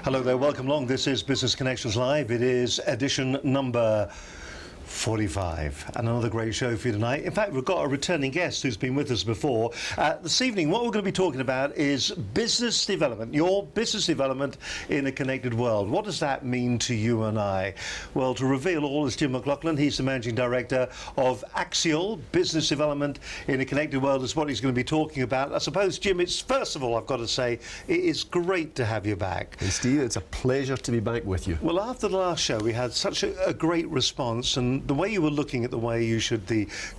Hello there, welcome along. This is Business Connections Live. It is edition number 45 and another great show for you tonight. In fact, we've got a returning guest who's been with us before. This evening, what we're going to be talking about is business development, your business development in a connected world. What does that mean to you and I? Well, to reveal all is Jim McLaughlin. He's the Managing Director of Axial Business Development in a Connected World is what he's going to be talking about. I suppose, Jim, it's first of all, I've got to say, it is great to have you back. Hey, Steve, it's a pleasure to be back with you. Well, after the last show, we had such a great response, and the way you were looking at the way you should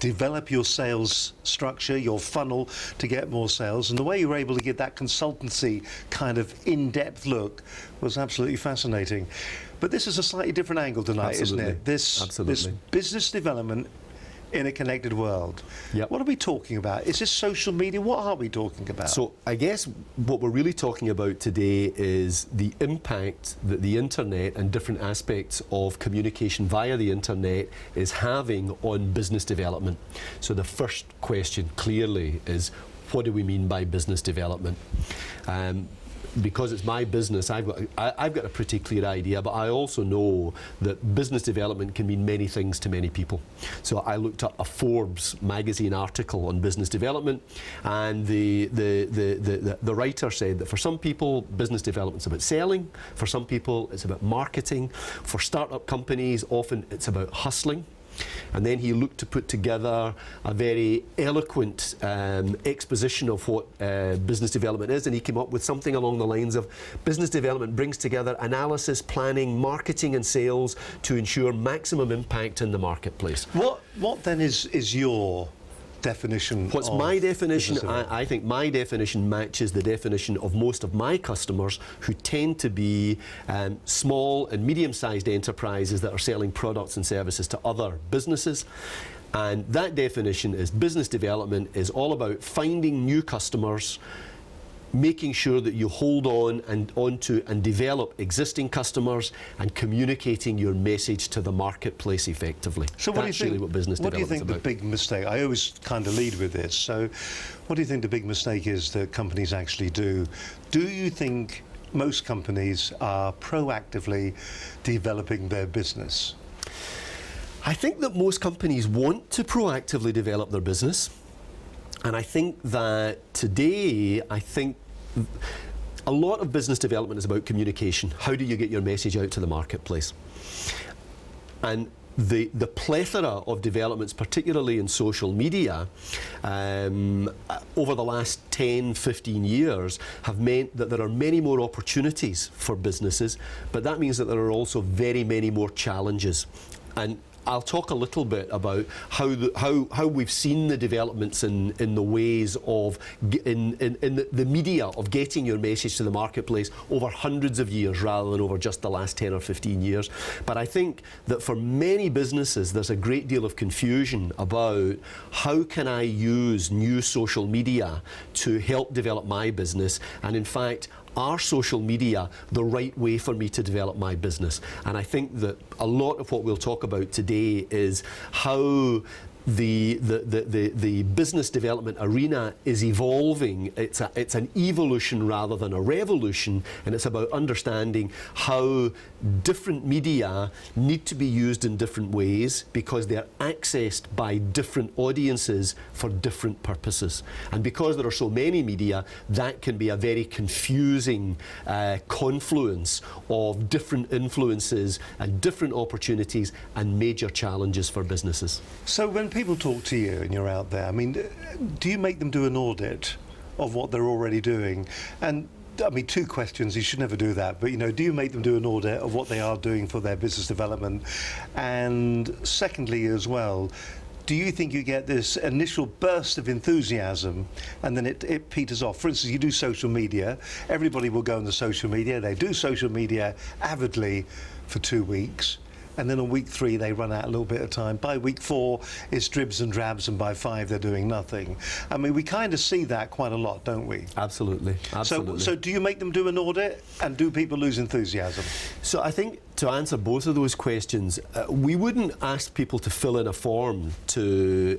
develop your sales structure, your funnel to get more sales, and the way you were able to get that consultancy kind of in-depth look was absolutely fascinating. But this is a slightly different angle tonight, Absolutely. isn't it? This business development in a connected world. Yep. What are we talking about? Is this social media? What are we talking about? So I guess what we're really talking about today is the impact that the internet and different aspects of communication via the internet is having on business development. So the first question clearly is, what do we mean by business development? Because it's my business, I've got a pretty clear idea, but I also know that business development can mean many things to many people. So I looked up a Forbes magazine article on business development, and the writer said that for some people, business development's about selling, for some people it's about marketing, for startup companies often it's about hustling. And then he looked to put together a very eloquent exposition of what business development is, and he came up with something along the lines of business development brings together analysis, planning, marketing and sales to ensure maximum impact in the marketplace. What then is your definition? What's my definition? I think my definition matches the definition of most of my customers, who tend to be small and medium-sized enterprises that are selling products and services to other businesses. And that definition is business development is all about finding new customers, making sure that you hold on and onto and develop existing customers, and communicating your message to the marketplace effectively. So what That's do you think, really what business what do you development is think the about. big mistake? I always kind of lead with this. So what do you think the big mistake is that companies actually do? Do you think most companies are proactively developing their business? I think that most companies want to proactively develop their business. And I think that today, a lot of business development is about communication. How do you get your message out to the marketplace? And the plethora of developments, particularly in social media, over the last 10, 15 years have meant that there are many more opportunities for businesses, but that means that there are also very many more challenges. And I'll talk a little bit about how we've seen the developments in the ways of in the media of getting your message to the marketplace over hundreds of years rather than over just the last 10 or 15 years. But I think that for many businesses there's a great deal of confusion about how can I use new social media to help develop my business, and in fact, are social media the right way for me to develop my business? And I think that a lot of what we'll talk about today is how the business development arena is evolving. It's an evolution rather than a revolution, and it's about understanding how different media need to be used in different ways because they're accessed by different audiences for different purposes. And because there are so many media, that can be a very confusing confluence of different influences and different opportunities and major challenges for businesses. So when people talk to you and you're out there, I mean, do you make them do an audit of what they're already doing? And I mean, two questions, you should never do that, but do you make them do an audit of what they are doing for their business development? And secondly as well, do you think you get this initial burst of enthusiasm and then it peters off? For instance, you do social media, everybody will go on the social media, they do social media avidly for 2 weeks, and then on week 3 they run out a little bit of time. By week 4 it's dribs and drabs, and by 5 they're doing nothing. I mean, we kind of see that quite a lot, don't we? Absolutely, absolutely. So do you make them do an audit, and do people lose enthusiasm? So I think to answer both of those questions, we wouldn't ask people to fill in a form to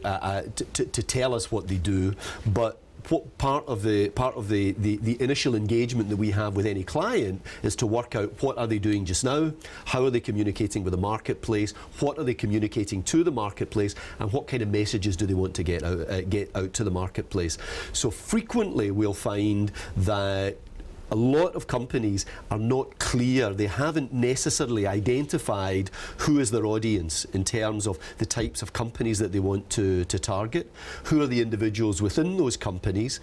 tell us what they do, but what part of the initial engagement that we have with any client is to work out what are they doing just now, how are they communicating with the marketplace, what are they communicating to the marketplace, and what kind of messages do they want to get out to the marketplace. So frequently we'll find that a lot of companies are not clear. They haven't necessarily identified who is their audience in terms of the types of companies that they want to target, who are the individuals within those companies,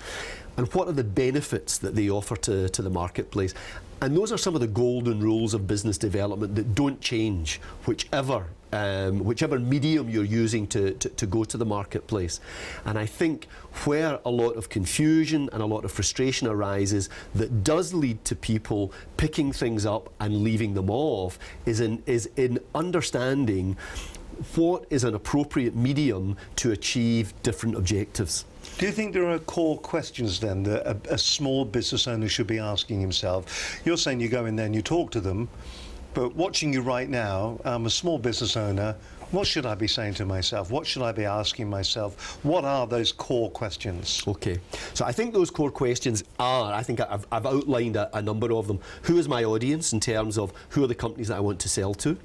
and what are the benefits that they offer to the marketplace. And those are some of the golden rules of business development that don't change, whichever medium you're using to go to the marketplace. And I think where a lot of confusion and a lot of frustration arises that does lead to people picking things up and leaving them off is in understanding what is an appropriate medium to achieve different objectives. Do you think there are core questions then that a small business owner should be asking himself? You're saying you go in there and you talk to them, but watching you right now, I'm a small business owner. What should I be saying to myself? What should I be asking myself? What are those core questions? Okay, so I think those core questions are, I think I've outlined a number of them. Who is my audience in terms of who are the companies that I want to sell to?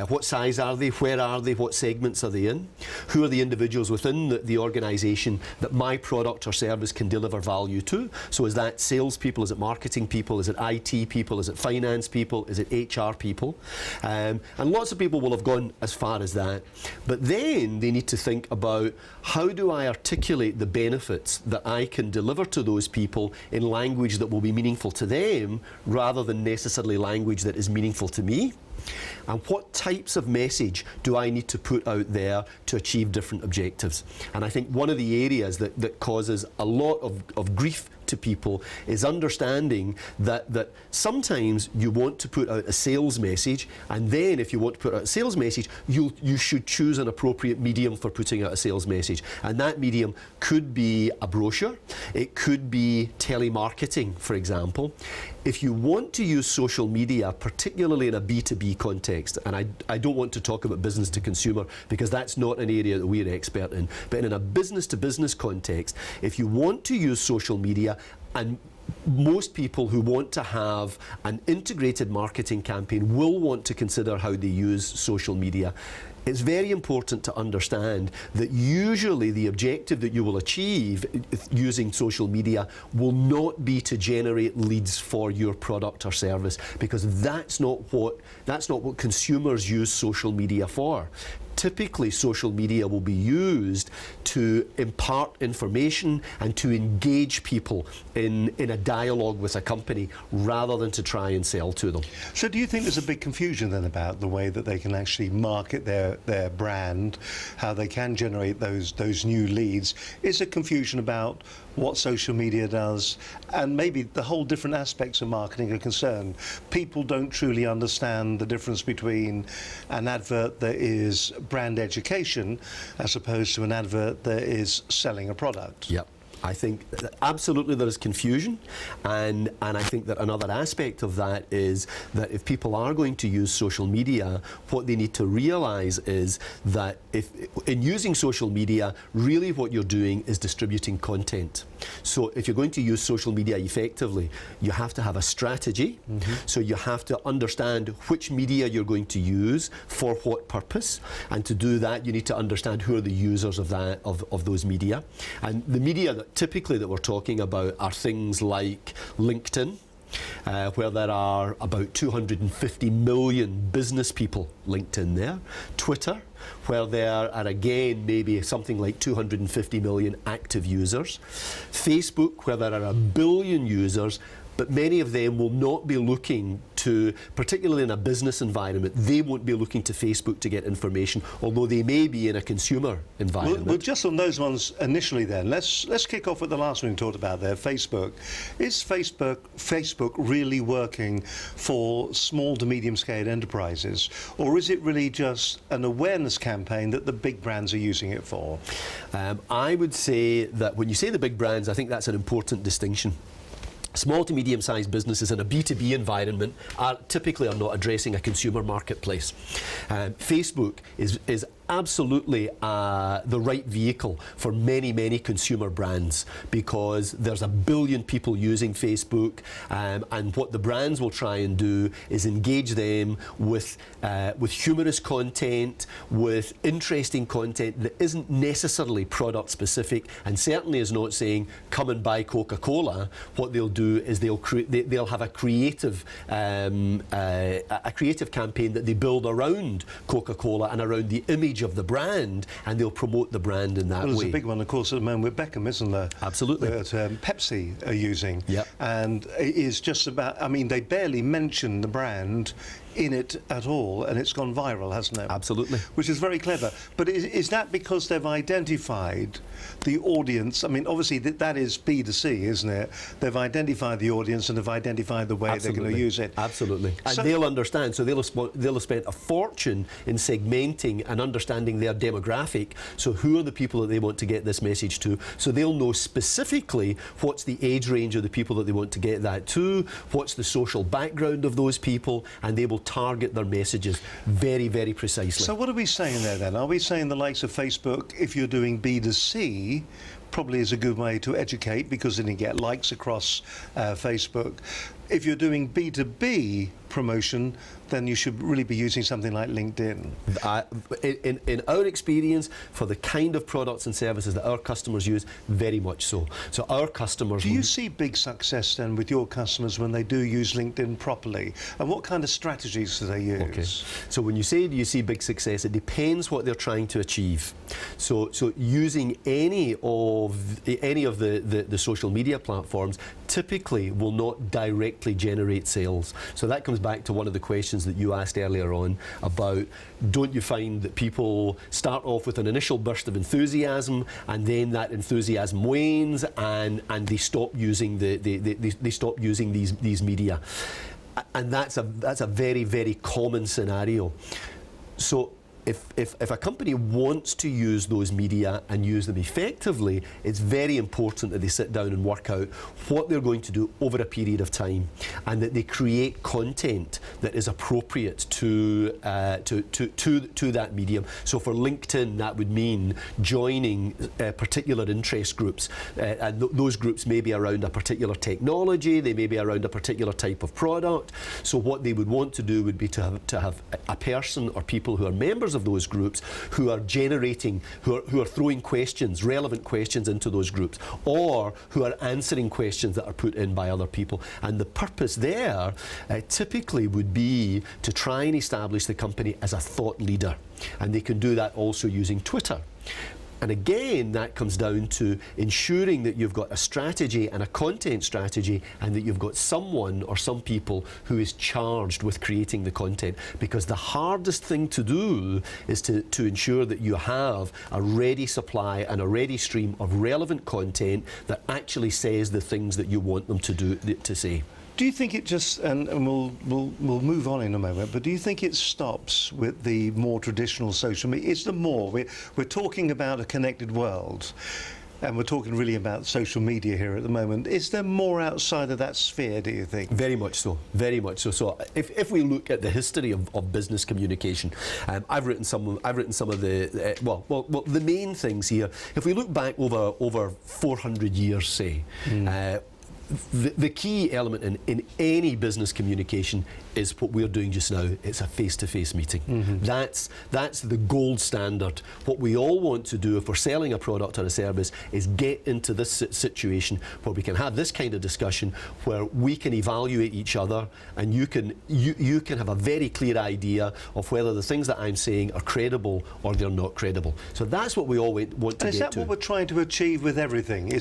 What size are they? Where are they? What segments are they in? Who are the individuals within the organisation that my product or service can deliver value to? So is that salespeople? Is it marketing people? Is it IT people? Is it finance people? Is it HR people? And lots of people will have gone as far as that. But then they need to think about, how do I articulate the benefits that I can deliver to those people in language that will be meaningful to them rather than necessarily language that is meaningful to me? And what types of message do I need to put out there to achieve different objectives? And I think one of the areas that causes a lot of grief to people is understanding that sometimes you want to put out a sales message, and then if you want to put out a sales message, you should choose an appropriate medium for putting out a sales message. And that medium could be a brochure, it could be telemarketing, for example. If you want to use social media, particularly in a B2B context, and I don't want to talk about business to consumer because that's not an area that we're expert in, but in a business to business context, if you want to use social media, and most people who want to have an integrated marketing campaign will want to consider how they use social media. It's very important to understand that usually the objective that you will achieve using social media will not be to generate leads for your product or service, because that's not what consumers use social media for. Typically, social media will be used to impart information and to engage people in a dialogue with a company rather than to try and sell to them. So do you think there's a big confusion then about the way that they can actually market their brand, how they can generate those new leads? Is there confusion about what social media does, and maybe the whole different aspects of marketing are concerned? People don't truly understand the difference between an advert that is brand education as opposed to an advert that is selling a product. Yep. I think that absolutely there is confusion, and I think that another aspect of that is that if people are going to use social media, what they need to realise is that if in using social media, really what you're doing is distributing content. So if you're going to use social media effectively, you have to have a strategy. So you have to understand which media you're going to use for what purpose, and to do that you need to understand who are the users of those media. And the media that typically that we're talking about are things like LinkedIn, where there are about 250 million business people linked in there. Twitter, where there are again maybe something like 250 million active users. Facebook, where there are 1 billion users, but many of them will not be looking to, particularly in a business environment, they won't be looking to Facebook to get information, although they may be in a consumer environment. Well, just on those ones initially then, let's kick off with the last one you talked about there, Facebook. Is Facebook really working for small to medium-scale enterprises, or is it really just an awareness campaign that the big brands are using it for? I would say that when you say the big brands, I think that's an important distinction. Small to medium-sized businesses in a B2B environment typically are not addressing a consumer marketplace. Facebook is absolutely the right vehicle for many, many consumer brands, because there's 1 billion people using Facebook, and what the brands will try and do is engage them with humorous content, with interesting content that isn't necessarily product specific, and certainly is not saying come and buy Coca-Cola. What they'll do is they'll have a creative campaign that they build around Coca-Cola and around the image of the brand, and they'll promote the brand in that Well, there's way. a big one, of course, at the moment with Beckham, isn't there? Absolutely. That Pepsi are using. Yep. And it is just about, I mean, they barely mention the brand in it at all, and it's gone viral, hasn't it? Absolutely. Which is very clever. But is that because they've identified the audience? I mean, obviously that is B2C, isn't it? They've identified the audience and they've identified the way they're going to use it. Absolutely. And So- they'll understand. So they'll have spent a fortune in segmenting and understanding their demographic. So who are the people that they want to get this message to? So they'll know specifically what's the age range of the people that they want to get that to, what's the social background of those people, and they will target their messages very, very precisely. So what are we saying there then? Are we saying the likes of Facebook, if you're doing B2C, probably is a good way to educate, because then you get likes across Facebook. If you're doing B2B promotion, then you should really be using something like LinkedIn. In our experience, for the kind of products and services that our customers use, very much so. So our customers... Do you see big success then with your customers when they do use LinkedIn properly? And what kind of strategies do they use? Okay. So when you say do you see big success, it depends what they're trying to achieve. So using any of the social media platforms typically will not directly generate sales. So that comes back to one of the questions that you asked earlier on about, don't you find that people start off with an initial burst of enthusiasm, and then that enthusiasm wanes, and they stop using they stop using these media, and that's a very, very common scenario. So if a company wants to use those media and use them effectively, it's very important that they sit down and work out what they're going to do over a period of time, and that they create content that is appropriate to that medium. So for LinkedIn, that would mean joining particular interest groups, and those groups may be around a particular technology, they may be around a particular type of product. So what they would want to do would be to have a person or people who are members of those groups who are generating, who are throwing questions, relevant questions into those groups, or who are answering questions that are put in by other people. And the purpose there typically would be to try and establish the company as a thought leader. And they can do that also using Twitter. And again, that comes down to ensuring that you've got a strategy and a content strategy, and that you've got someone or some people who is charged with creating the content. Because the hardest thing to do is to ensure that you have a ready supply and a ready stream of relevant content that actually says the things that you want them to say. Do you think it just, and we'll move on in a moment, but do you think it stops with the more traditional social media? Is there more? We're talking about a connected world, and we're talking really about social media here at the moment. Is there more outside of that sphere, do you think? Very much so, very much so. So if we look at the history of business communication, I've written some of the the main things here. If we look back over 400 years, say. The key element in any business communication is what we're doing just now. It's a face-to-face meeting. Mm-hmm. That's the gold standard. What we all want to do if we're selling a product or a service is get into this situation where we can have this kind of discussion, where we can evaluate each other, and you can have a very clear idea of whether the things that I'm saying are credible or they're not credible. So that's what we all want to get to. And is that what we're trying to achieve with everything?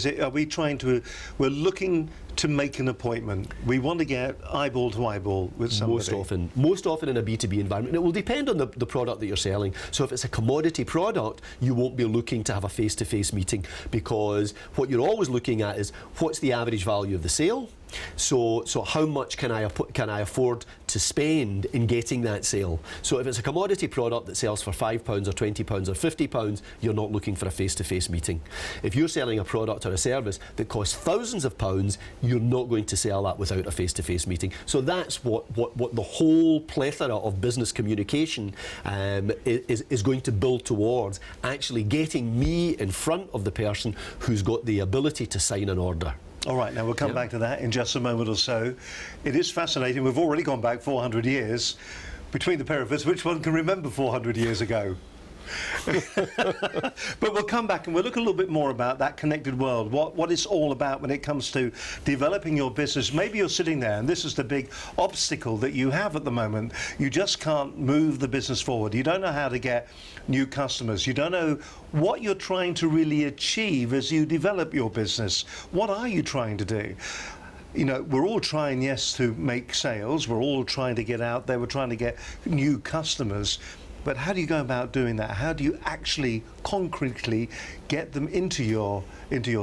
We're looking to make an appointment. We want to get eyeball to eyeball with somebody. Most often in a B2B environment. It will depend on the product that you're selling. So if it's a commodity product, you won't be looking to have a face-to-face meeting, because what you're always looking at is what's the average value of the sale, So how much can I afford to spend in getting that sale? So if it's a commodity product that sells for £5 or £20 or £50, you're not looking for a face-to-face meeting. If you're selling a product or a service that costs thousands of pounds, you're not going to sell that without a face-to-face meeting. So that's what the whole plethora of business communication is going to build towards, actually getting me in front of the person who's got the ability to sign an order. All right, now we'll come back to that in just a moment or so. It is fascinating. We've already gone back 400 years. Between the pair of us, which one can remember 400 years ago? But we'll come back and we'll look a little bit more about that connected world, what it's all about when it comes to developing your business. Maybe you're sitting there and this is the big obstacle that you have at the moment. You just can't move the business forward. You don't know how to get new customers. You don't know what you're trying to really achieve as you develop your business. What are you trying to do? You know, we're all trying, yes, to make sales. We're all trying to get out there. We're trying to get new customers. But how do you go about doing that? How do you actually concretely get them into your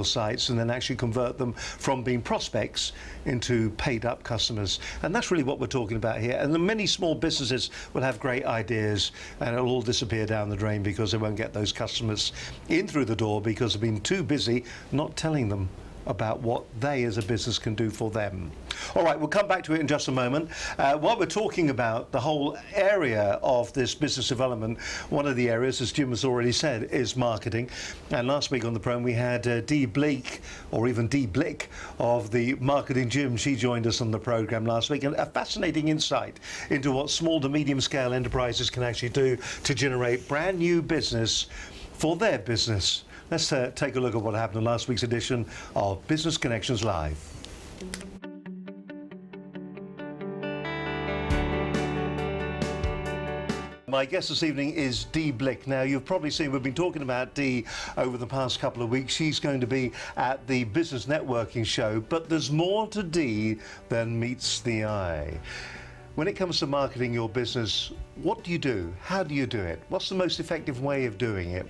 sites and then actually convert them from being prospects into paid up customers? And that's really what we're talking about here. And the many small businesses will have great ideas and it'll all disappear down the drain because they won't get those customers in through the door because they've been too busy not telling them about what they as a business can do for them. All right, we'll come back to it in just a moment. While we're talking about the whole area of this business development, one of the areas, as Jim has already said, is marketing. And last week on the program we had Dee Bleak, or even Dee Blick, of the Marketing Gym. She joined us on the program last week, and a fascinating insight into what small to medium scale enterprises can actually do to generate brand new business for their business. Let's take a look at what happened in last week's edition of Business Connections Live. My guest this evening is Dee Blick. Now, you've probably seen we've been talking about Dee over the past couple of weeks. She's going to be at the Business Networking Show, but there's more to Dee than meets the eye. When it comes to marketing your business, what do you do? How do you do it? What's the most effective way of doing it?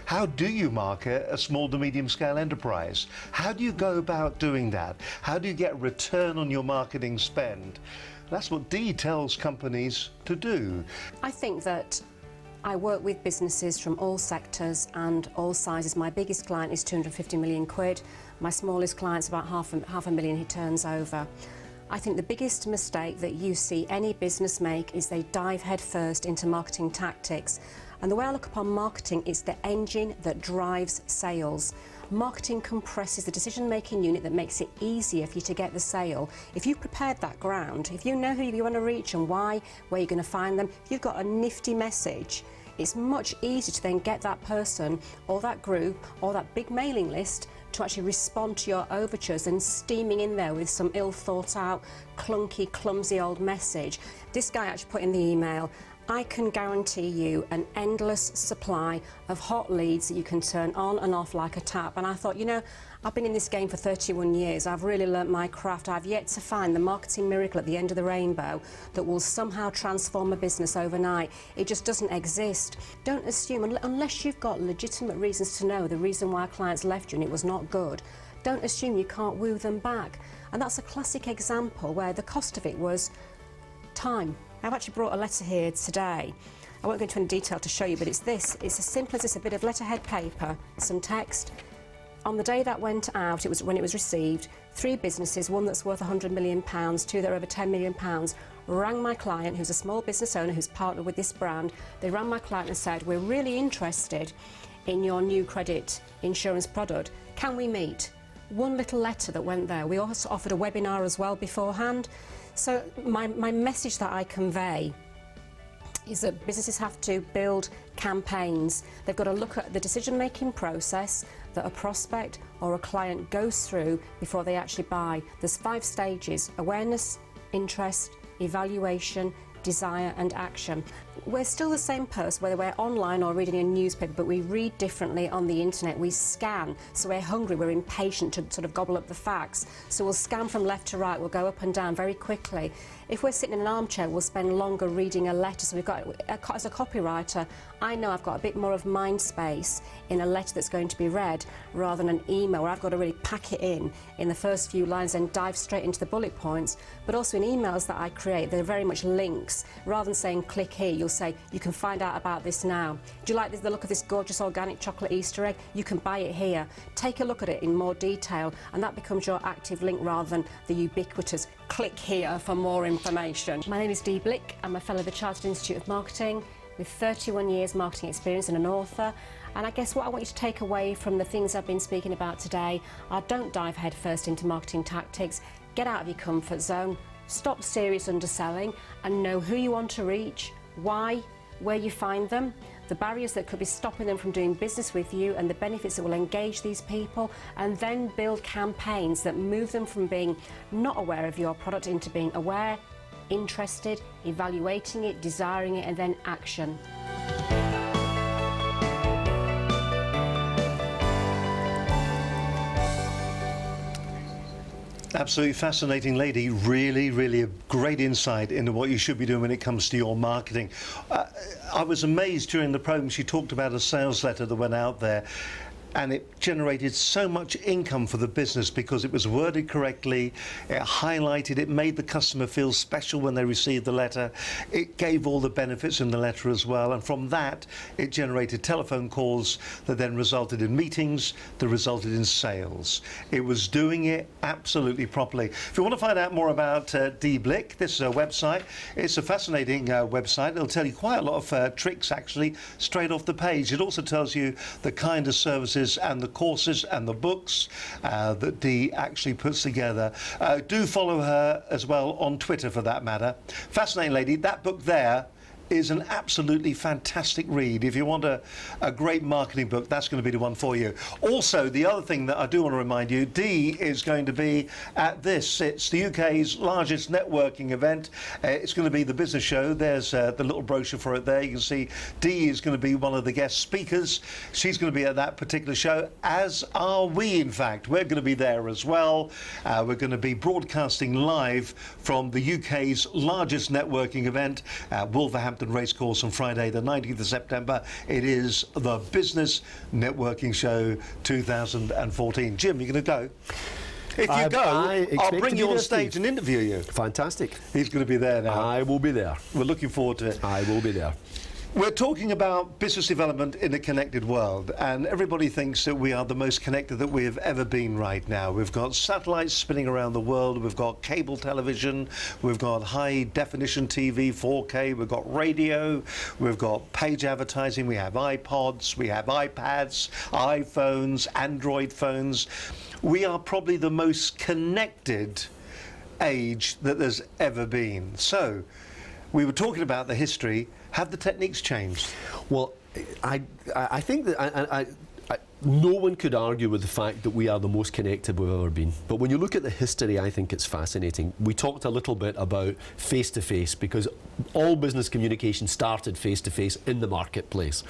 How do you market a small to medium scale enterprise? How do you go about doing that? How do you get return on your marketing spend? That's what Dee tells companies to do. I think that I work with businesses from all sectors and all sizes. My biggest client is 250 million quid. My smallest client's about half a million he turns over. I think the biggest mistake that you see any business make is they dive headfirst into marketing tactics. And the way I look upon marketing is the engine that drives sales. Marketing compresses the decision-making unit that makes it easier for you to get the sale. If you've prepared that ground, if you know who you want to reach and why, where you're going to find them, if you've got a nifty message, it's much easier to then get that person or that group or that big mailing list to actually respond to your overtures than steaming in there with some ill-thought-out, clunky, clumsy old message. This guy actually put in the email, I can guarantee you an endless supply of hot leads that you can turn on and off like a tap. And I thought, you know, I've been in this game for 31 years. I've really learnt my craft. I've yet to find the marketing miracle at the end of the rainbow that will somehow transform a business overnight. It just doesn't exist. Don't assume, unless you've got legitimate reasons to know the reason why clients left you and it was not good, don't assume you can't woo them back. And that's a classic example where the cost of it was time. I've actually brought a letter here today. I won't go into any detail to show you, but it's this. It's as simple as this, a bit of letterhead paper, some text. On the day that went out, it was when it was received, 3 businesses, one that's worth £100 million, 2 that are over £10 million, rang my client, who's a small business owner who's partnered with this brand. They rang my client and said, we're really interested in your new credit insurance product. Can we meet? One little letter that went there. We also offered a webinar as well beforehand. So my message that I convey is that businesses have to build campaigns. They've got to look at the decision-making process that a prospect or a client goes through before they actually buy. There's 5 stages: awareness, interest, evaluation, desire and action. We're still the same person, whether we're online or reading a newspaper, but we read differently on the internet. We scan, so we're hungry, we're impatient to sort of gobble up the facts. So we'll scan from left to right, we'll go up and down very quickly. If we're sitting in an armchair, we'll spend longer reading a letter. So we've got, as a copywriter, I know I've got a bit more of mind space in a letter that's going to be read rather than an email where I've got to really pack it in the first few lines and dive straight into the bullet points. But also in emails that I create, they're very much links. Rather than saying click here, you'll say you can find out about this now. Do you like the look of this gorgeous organic chocolate Easter egg? You can buy it here. Take a look at it in more detail, and that becomes your active link rather than the ubiquitous click here for more information. My name is Dee Blick. I'm a fellow of the Chartered Institute of Marketing with 31 years marketing experience and an author. And I guess what I want you to take away from the things I've been speaking about today are don't dive headfirst into marketing tactics, get out of your comfort zone, stop serious underselling and know who you want to reach, why, where you find them, the barriers that could be stopping them from doing business with you and the benefits that will engage these people, and then build campaigns that move them from being not aware of your product into being aware, interested, evaluating it, desiring it, and then action. Absolutely fascinating lady. Really, really a great insight into what you should be doing when it comes to your marketing. I was amazed during the program. She talked about a sales letter that went out there, and it generated so much income for the business because it was worded correctly, it highlighted, it made the customer feel special when they received the letter, it gave all the benefits in the letter as well, and from that it generated telephone calls that then resulted in meetings that resulted in sales. It was doing it absolutely properly. If you want to find out more about Dee Blick, this is her website. It's a fascinating website. It'll tell you quite a lot of tricks actually straight off the page. It also tells you the kind of services and the courses and the books that Dee actually puts together. Do follow her as well on Twitter for that matter. Fascinating lady. That book there is an absolutely fantastic read. If you want a great marketing book, that's going to be the one for you. Also, the other thing that I do want to remind you, Dee is going to be at this. It's the UK's largest networking event. It's going to be the business show. There's the little brochure for it there. You can see Dee is going to be one of the guest speakers. She's going to be at that particular show, as are we, in fact. We're going to be there as well. We're going to be broadcasting live from the UK's largest networking event, Wolverhampton Racecourse on Friday the 19th of September. It is the Business Networking Show 2014. Jim, you're going to go? If you go, I'll bring you on stage and interview you. Fantastic. He's going to be there now. I will be there. We're looking forward to it. I will be there. We're talking about business development in a connected world, and everybody thinks that we are the most connected that we have ever been right now. We've got satellites spinning around the world, we've got cable television, we've got high definition TV, 4K, we've got radio, we've got page advertising, we have iPods, we have iPads, iPhones, Android phones. We are probably the most connected age that there's ever been. So, we were talking about the history. Have the techniques changed? Well, I think that no one could argue with the fact that we are the most connected we've ever been. But when you look at the history, I think it's fascinating. We talked a little bit about face-to-face because all business communication started face-to-face in the marketplace.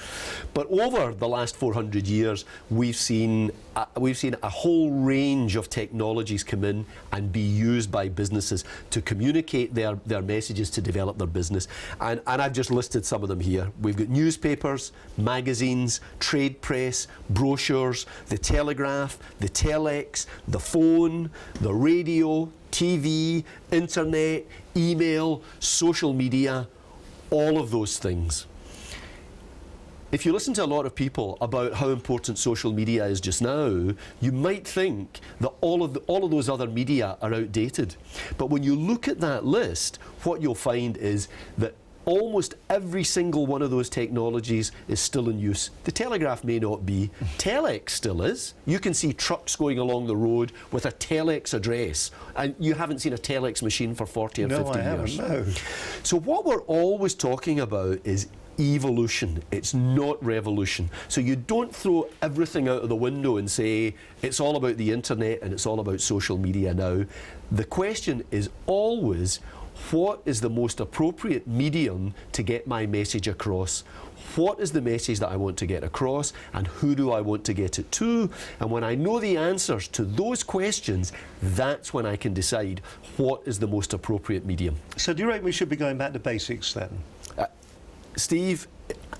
But over the last 400 years, we've seen a whole range of technologies come in and be used by businesses to communicate their messages, to develop their business. And I've just listed some of them here. We've got newspapers, magazines, trade press, brochures, the telegraph, the telex, the phone, the radio, TV, internet, email, social media, all of those things. If you listen to a lot of people about how important social media is just now, you might think that all of those other media are outdated. But when you look at that list, what you'll find is that almost every single one of those technologies is still in use. The telegraph may not be. Telex still is. You can see trucks going along the road with a telex address, and you haven't seen a telex machine for 40 or 50 years. No, I haven't, no. So what we're always talking about is evolution. It's not revolution. So you don't throw everything out of the window and say it's all about the internet and it's all about social media now. The question is always, what is the most appropriate medium to get my message across? What is the message that I want to get across, and who do I want to get it to? And when I know the answers to those questions, that's when I can decide what is the most appropriate medium. So do you reckon we should be going back to basics then? Steve,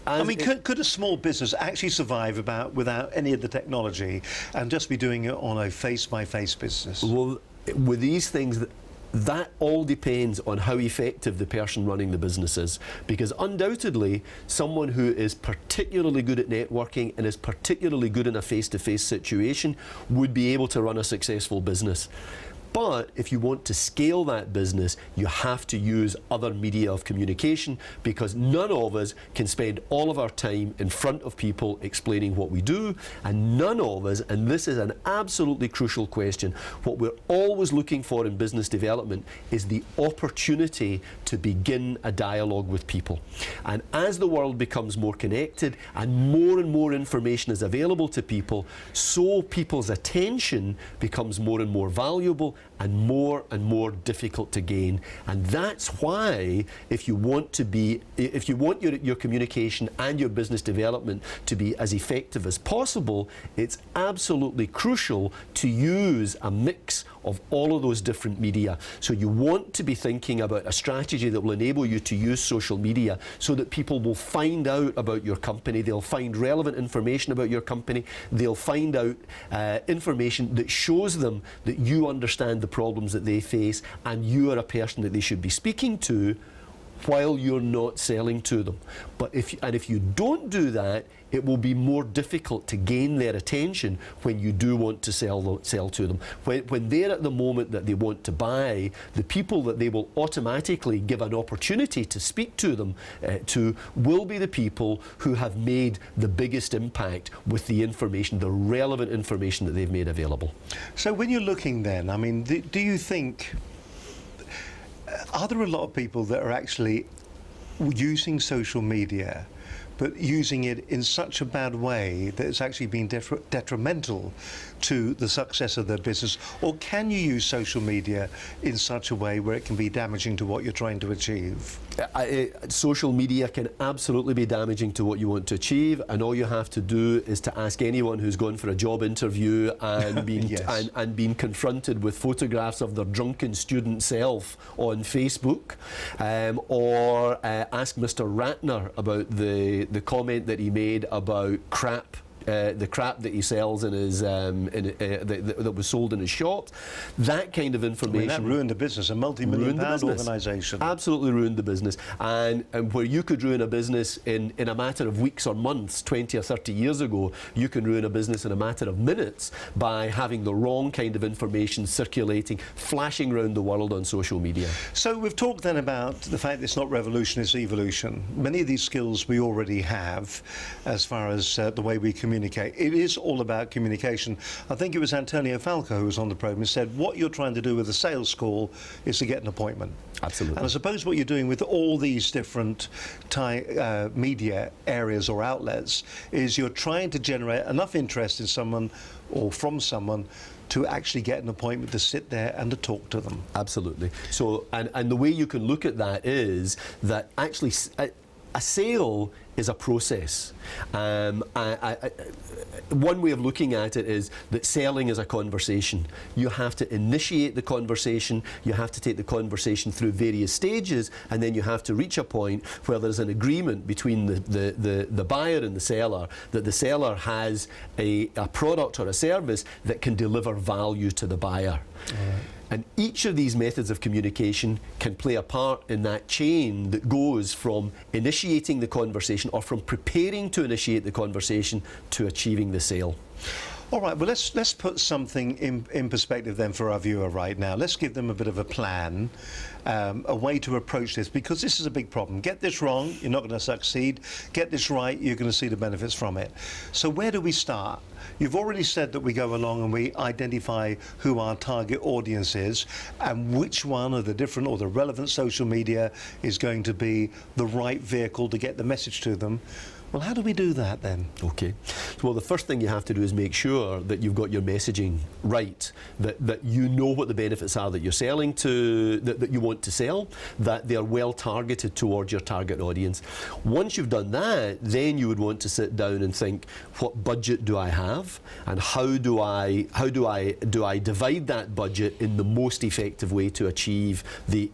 I mean, could a small business actually survive without any of the technology and just be doing it on a face-by-face business? well, with these things, that all depends on how effective the person running the business is, because undoubtedly someone who is particularly good at networking and is particularly good in a face-to-face situation would be able to run a successful business. But if you want to scale that business, you have to use other media of communication, because none of us can spend all of our time in front of people explaining what we do, and none of us, and this is an absolutely crucial question, what we're always looking for in business development is the opportunity to begin a dialogue with people. And as the world becomes more connected and more information is available to people, so people's attention becomes more and more valuable and more difficult to gain. And that's why if you want your communication and your business development to be as effective as possible, it's absolutely crucial to use a mix of all of those different media. So you want to be thinking about a strategy that will enable you to use social media so that people will find out about your company, they'll find relevant information about your company, they'll find out information that shows them that you understand the problems that they face and you are a person that they should be speaking to while you're not selling to them. But if you don't do that, it will be more difficult to gain their attention when you do want to sell to them. When they're at the moment that they want to buy, the people that they will automatically give an opportunity to speak to them to will be the people who have made the biggest impact with the information, the relevant information that they've made available. So when you're looking then, I mean, do you think, are there a lot of people that are actually using social media but using it in such a bad way that it's actually been detrimental to the success of their business? Or can you use social media in such a way where it can be damaging to what you're trying to achieve? Social media can absolutely be damaging to what you want to achieve, and all you have to do is to ask anyone who's gone for a job interview and been Yes. and been confronted with photographs of their drunken student self on Facebook, or ask Mr. Ratner about the comment that he made about crap. The crap that he sells in his that was sold in his shop, that kind of information. I mean, that ruined the business, a multi-million pound organisation. Absolutely ruined the business. And where you could ruin a business in a matter of weeks or months 20 or 30 years ago, you can ruin a business in a matter of minutes by having the wrong kind of information circulating, flashing around the world on social media. So we've talked then about the fact that it's not revolution, it's evolution. Many of these skills we already have as far as the way we communicate. It is all about communication. I think it was Antonio Falco who was on the program and said what you're trying to do with a sales call is to get an appointment. Absolutely. And I suppose what you're doing with all these different media areas or outlets is you're trying to generate enough interest in someone or from someone to actually get an appointment to sit there and to talk to them. Absolutely. So, and the way you can look at that is that actually a sale is a process. One way of looking at it is that selling is a conversation. You have to initiate the conversation, you have to take the conversation through various stages, and then you have to reach a point where there's an agreement between the buyer and the seller that the seller has a product or a service that can deliver value to the buyer. And each of these methods of communication can play a part in that chain that goes from initiating the conversation or from preparing to initiate the conversation to achieving the sale. All right, well, let's put something in perspective then for our viewer right now. Let's give them a bit of a plan, a way to approach this, because this is a big problem. Get this wrong, you're not going to succeed. Get this right, you're going to see the benefits from it. So where do we start? You've already said that we go along and we identify who our target audience is and which one of the different or the relevant social media is going to be the right vehicle to get the message to them. Well, how do we do that then? Okay. Well, the first thing you have to do is make sure that you've got your messaging right, that you know what the benefits are that you're selling to, that you want to sell, that they're well targeted towards your target audience. Once you've done that, then you would want to sit down and think, what budget do I have, and how do I divide that budget in the most effective way to achieve the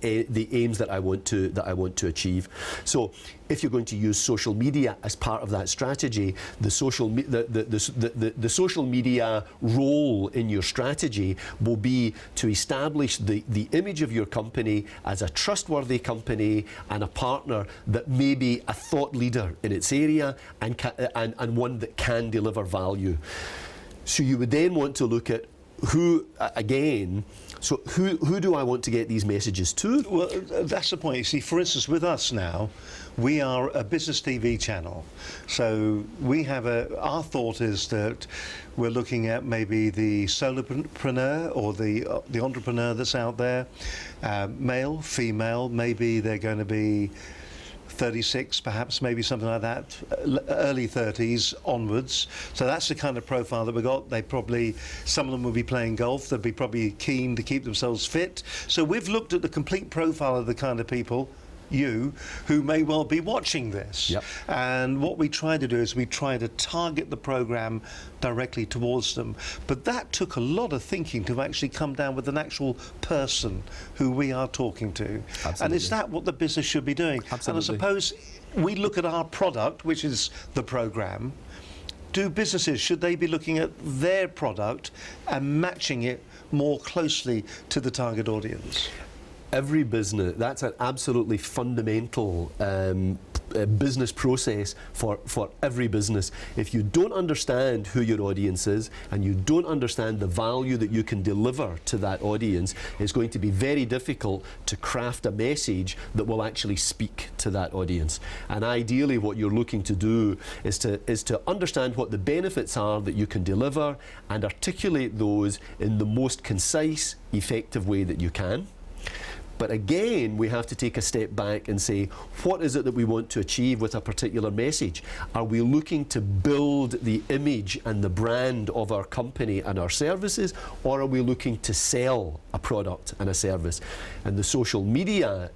aims that I want to achieve. So if you're going to use social media as part of that strategy, the social media role in your strategy will be to establish the image of your company as a trustworthy company and a partner that may be a thought leader in its area and one that can deliver value. So you would then want to look at who do I want to get these messages to? Well, that's the point. You see, for instance, with us now, we are a business TV channel. So we have our thought is that we're looking at maybe the solopreneur or the entrepreneur that's out there, male, female, maybe they're going to be 36 perhaps, maybe something like that, early 30s onwards. So that's the kind of profile that we got. Some of them will be playing golf, they'll be probably keen to keep themselves fit. So we've looked at the complete profile of the kind of people, you, who may well be watching this. Yep. And what we try to do is we try to target the programme directly towards them. But that took a lot of thinking to actually come down with an actual person who we are talking to. Absolutely. And is that what the business should be doing? Absolutely. And I suppose we look at our product, which is the programme. Do businesses, should they be looking at their product and matching it more closely to the target audience? Every business, that's an absolutely fundamental business process for every business. If you don't understand who your audience is and you don't understand the value that you can deliver to that audience, it's going to be very difficult to craft a message that will actually speak to that audience. And ideally what you're looking to do is to understand what the benefits are that you can deliver and articulate those in the most concise, effective way that you can. But again, we have to take a step back and say, what is it that we want to achieve with a particular message? Are we looking to build the image and the brand of our company and our services, or are we looking to sell a product and a service? And the social media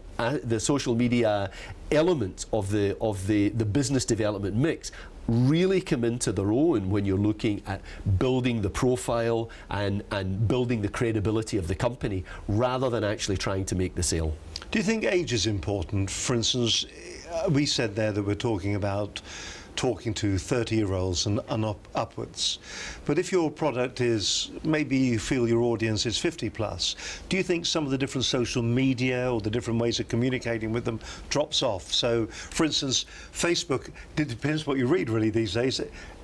elements of the business development mix really come into their own when you're looking at building the profile and building the credibility of the company rather than actually trying to make the sale. Do you think age is important? For instance, we said there that we're talking about talking to 30-year-olds and upwards. But if your product is, maybe you feel your audience is 50 plus, do you think some of the different social media or the different ways of communicating with them drops off? So, for instance, Facebook, it depends what you read really these days.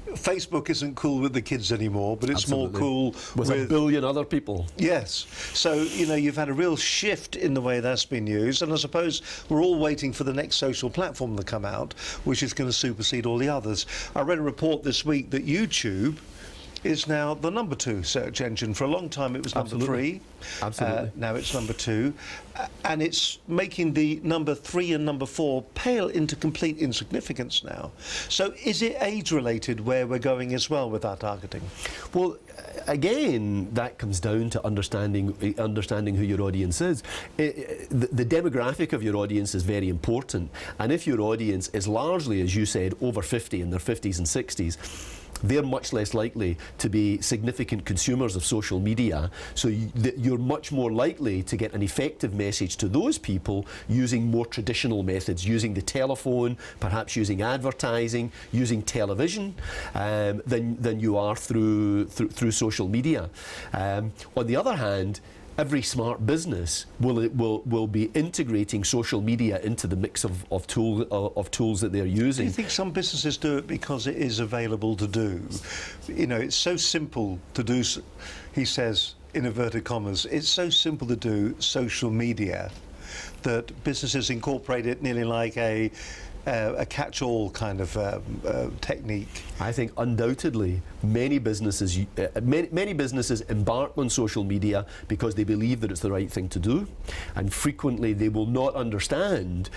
Facebook isn't cool with the kids anymore, but it's Absolutely. more cool with a billion other people. Yes. So, you've had a real shift in the way that's been used, and I suppose we're all waiting for the next social platform to come out, which is going to supersede all the others. I read a report this week that YouTube is now the number 2 search engine. For a long time it was number Absolutely. 3. Absolutely. Now it's number 2. And it's making the number 3 and number 4 pale into complete insignificance now. So is it age-related where we're going as well with our targeting? Well, again, that comes down to understanding who your audience is. The demographic of your audience is very important. And if your audience is largely, as you said, over 50 in their 50s and 60s, they're much less likely to be significant consumers of social media, so you're much more likely to get an effective message to those people using more traditional methods, using the telephone, perhaps using advertising, using television, than you are through social media. On the other hand, every smart business will be integrating social media into the mix of tools that they're using. Do you think some businesses do it because it is available to do? It's so simple to do, he says, in inverted commas, it's so simple to do social media that businesses incorporate it nearly like a a catch-all kind of technique? I think undoubtedly many businesses embark on social media because they believe that it's the right thing to do, and frequently they will not understand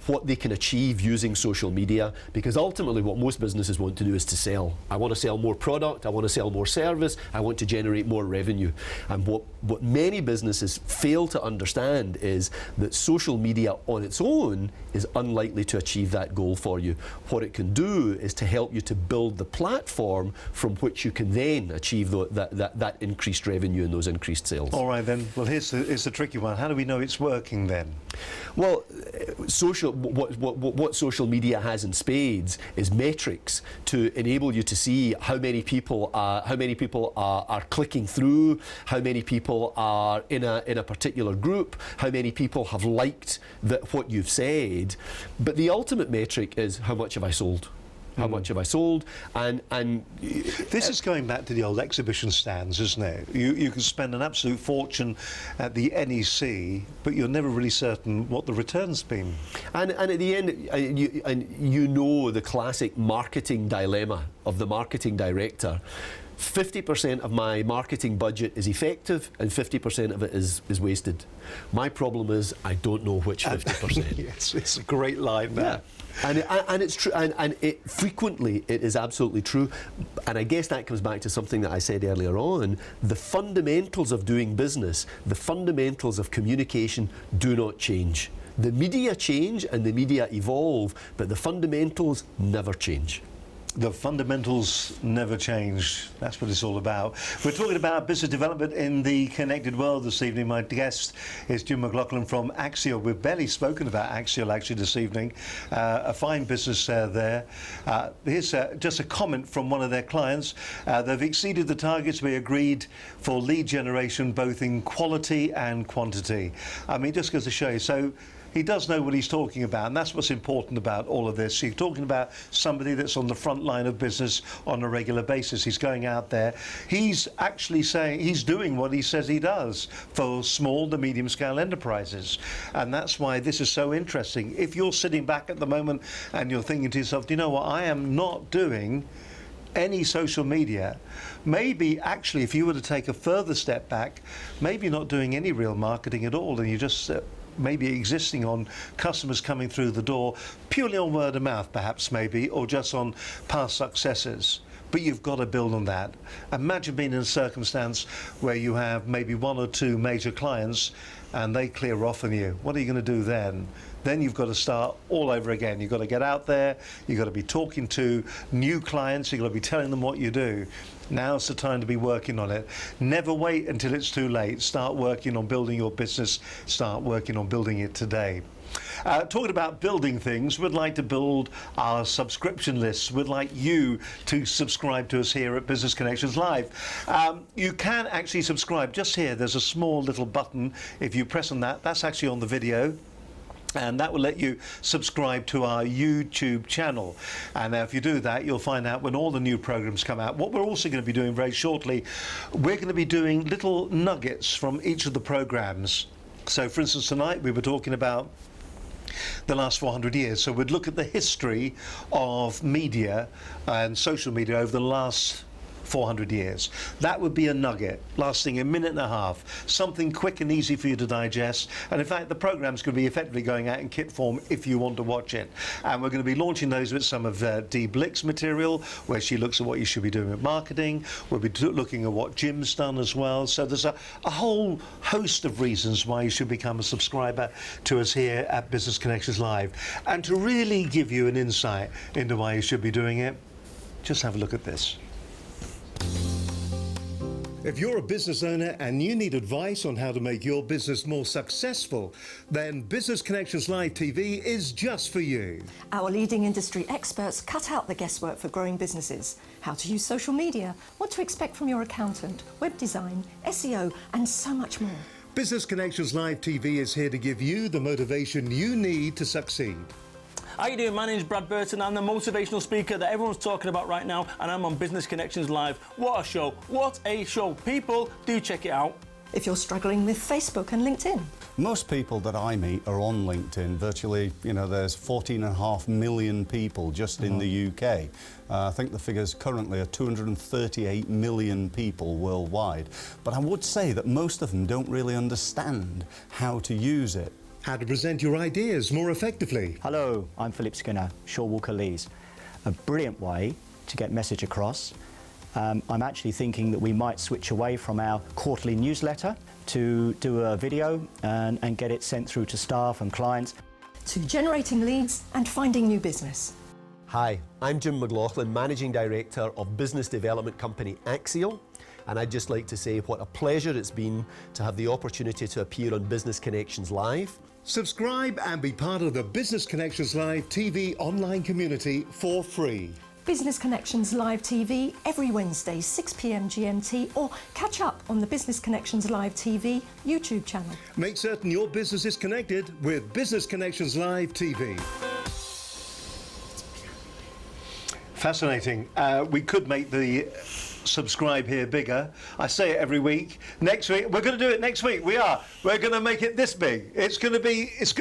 what they can achieve using social media, because ultimately what most businesses want to do is to sell. I want to sell more product, I want to sell more service, I want to generate more revenue. And what many businesses fail to understand is that social media on its own is unlikely to achieve that goal for you. What it can do is to help you to build the platform from which you can then achieve that increased revenue and those increased sales. All right then, well here's the tricky one. How do we know it's working then? Well, what social media has in spades is metrics to enable you to see how many people are clicking through, how many people are in a particular group, how many people have liked what you've said. But the ultimate metric is how much have I sold? How much have I sold? And this is going back to the old exhibition stands, isn't it? You can spend an absolute fortune at the NEC, but you're never really certain what the return's been. And at the end, you know the classic marketing dilemma of the marketing director. 50% of my marketing budget is effective and 50% of it is wasted. My problem is I don't know which 50%. Yes, it's a great line there. Yeah. And it's true, and it frequently it is absolutely true. And I guess that comes back to something that I said earlier on. The fundamentals of doing business, the fundamentals of communication do not change. The media change and the media evolve, but the fundamentals never change. The fundamentals never change. That's what it's all about. We're talking about business development in the connected world this evening. My guest is Jim McLaughlin from Axial. We've barely spoken about Axial actually this evening. A fine business there. Here's just a comment from one of their clients. They've exceeded the targets we agreed for lead generation, both in quality and quantity. I mean, just goes to show you. So he does know what he's talking about, and that's what's important about all of this. You're talking about somebody that's on the front line of business on a regular basis. He's going out there. He's actually saying he's doing what he says he does for small to medium scale enterprises. And that's why this is so interesting. If you're sitting back at the moment and you're thinking to yourself, do you know what, I am not doing any social media, maybe actually if you were to take a further step back, maybe you're not doing any real marketing at all, and you just maybe existing on customers coming through the door, purely on word of mouth perhaps maybe, or just on past successes. But you've got to build on that. Imagine being in a circumstance where you have maybe one or two major clients and they clear off on you. What are you going to do then? Then you've got to start all over again. You've got to get out there, you've got to be talking to new clients, you've got to be telling them what you do. Now's the time to be working on it. Never wait until it's too late. Start working on building your business. Start working on building it today. Talking about building things, we'd like to build our subscription lists. We'd like you to subscribe to us here at Business Connections Live. You can actually subscribe just here. There's a small little button. If you press on that, that's actually on the video. And that will let you subscribe to our YouTube channel. And if you do that, you'll find out when all the new programs come out. What we're also going to be doing very shortly, we're going to be doing little nuggets from each of the programs. So, for instance, tonight we were talking about the last 400 years. So we'd look at the history of media and social media over the last 400 years. That would be a nugget lasting a minute and a half, something quick and easy for you to digest. And in fact, the program's going to be effectively going out in kit form if you want to watch it. And we're going to be launching those with some of Dee Blick's material, where she looks at what you should be doing with marketing. We'll be looking at what Jim's done as well. So there's a whole host of reasons why you should become a subscriber to us here at Business Connections Live. And to really give you an insight into why you should be doing it, just have a look at this. If you're a business owner and you need advice on how to make your business more successful, then Business Connections Live TV is just for you. Our leading industry experts cut out the guesswork for growing businesses. How to use social media, what to expect from your accountant, web design, SEO, and so much more. Business Connections Live TV is here to give you the motivation you need to succeed. How you doing? My name's Brad Burton. I'm the motivational speaker that everyone's talking about right now, and I'm on Business Connections Live. What a show. What a show. People, do check it out. If you're struggling with Facebook and LinkedIn, Most people that I meet are on LinkedIn. Virtually, there's 14.5 million people just in the UK. I think the figures currently are 238 million people worldwide. But I would say that most of them don't really understand how to use it. How to present your ideas more effectively. Hello, I'm Philip Skinner, Shaw Walker Lees. A brilliant way to get message across. I'm actually thinking that we might switch away from our quarterly newsletter to do a video and get it sent through to staff and clients. To generating leads and finding new business. Hi, I'm Jim McLaughlin, Managing Director of business development company Axial. And I'd just like to say what a pleasure it's been to have the opportunity to appear on Business Connections Live. Subscribe and be part of the Business Connections Live TV online community for free. Business Connections Live TV every Wednesday, 6 p.m. GMT, or catch up on the Business Connections Live TV YouTube channel. Make certain your business is connected with Business Connections Live TV. Fascinating. We could make the subscribe here bigger. I say it every week. Next week we're going to do it. Next week we're going to make it this big. It's going to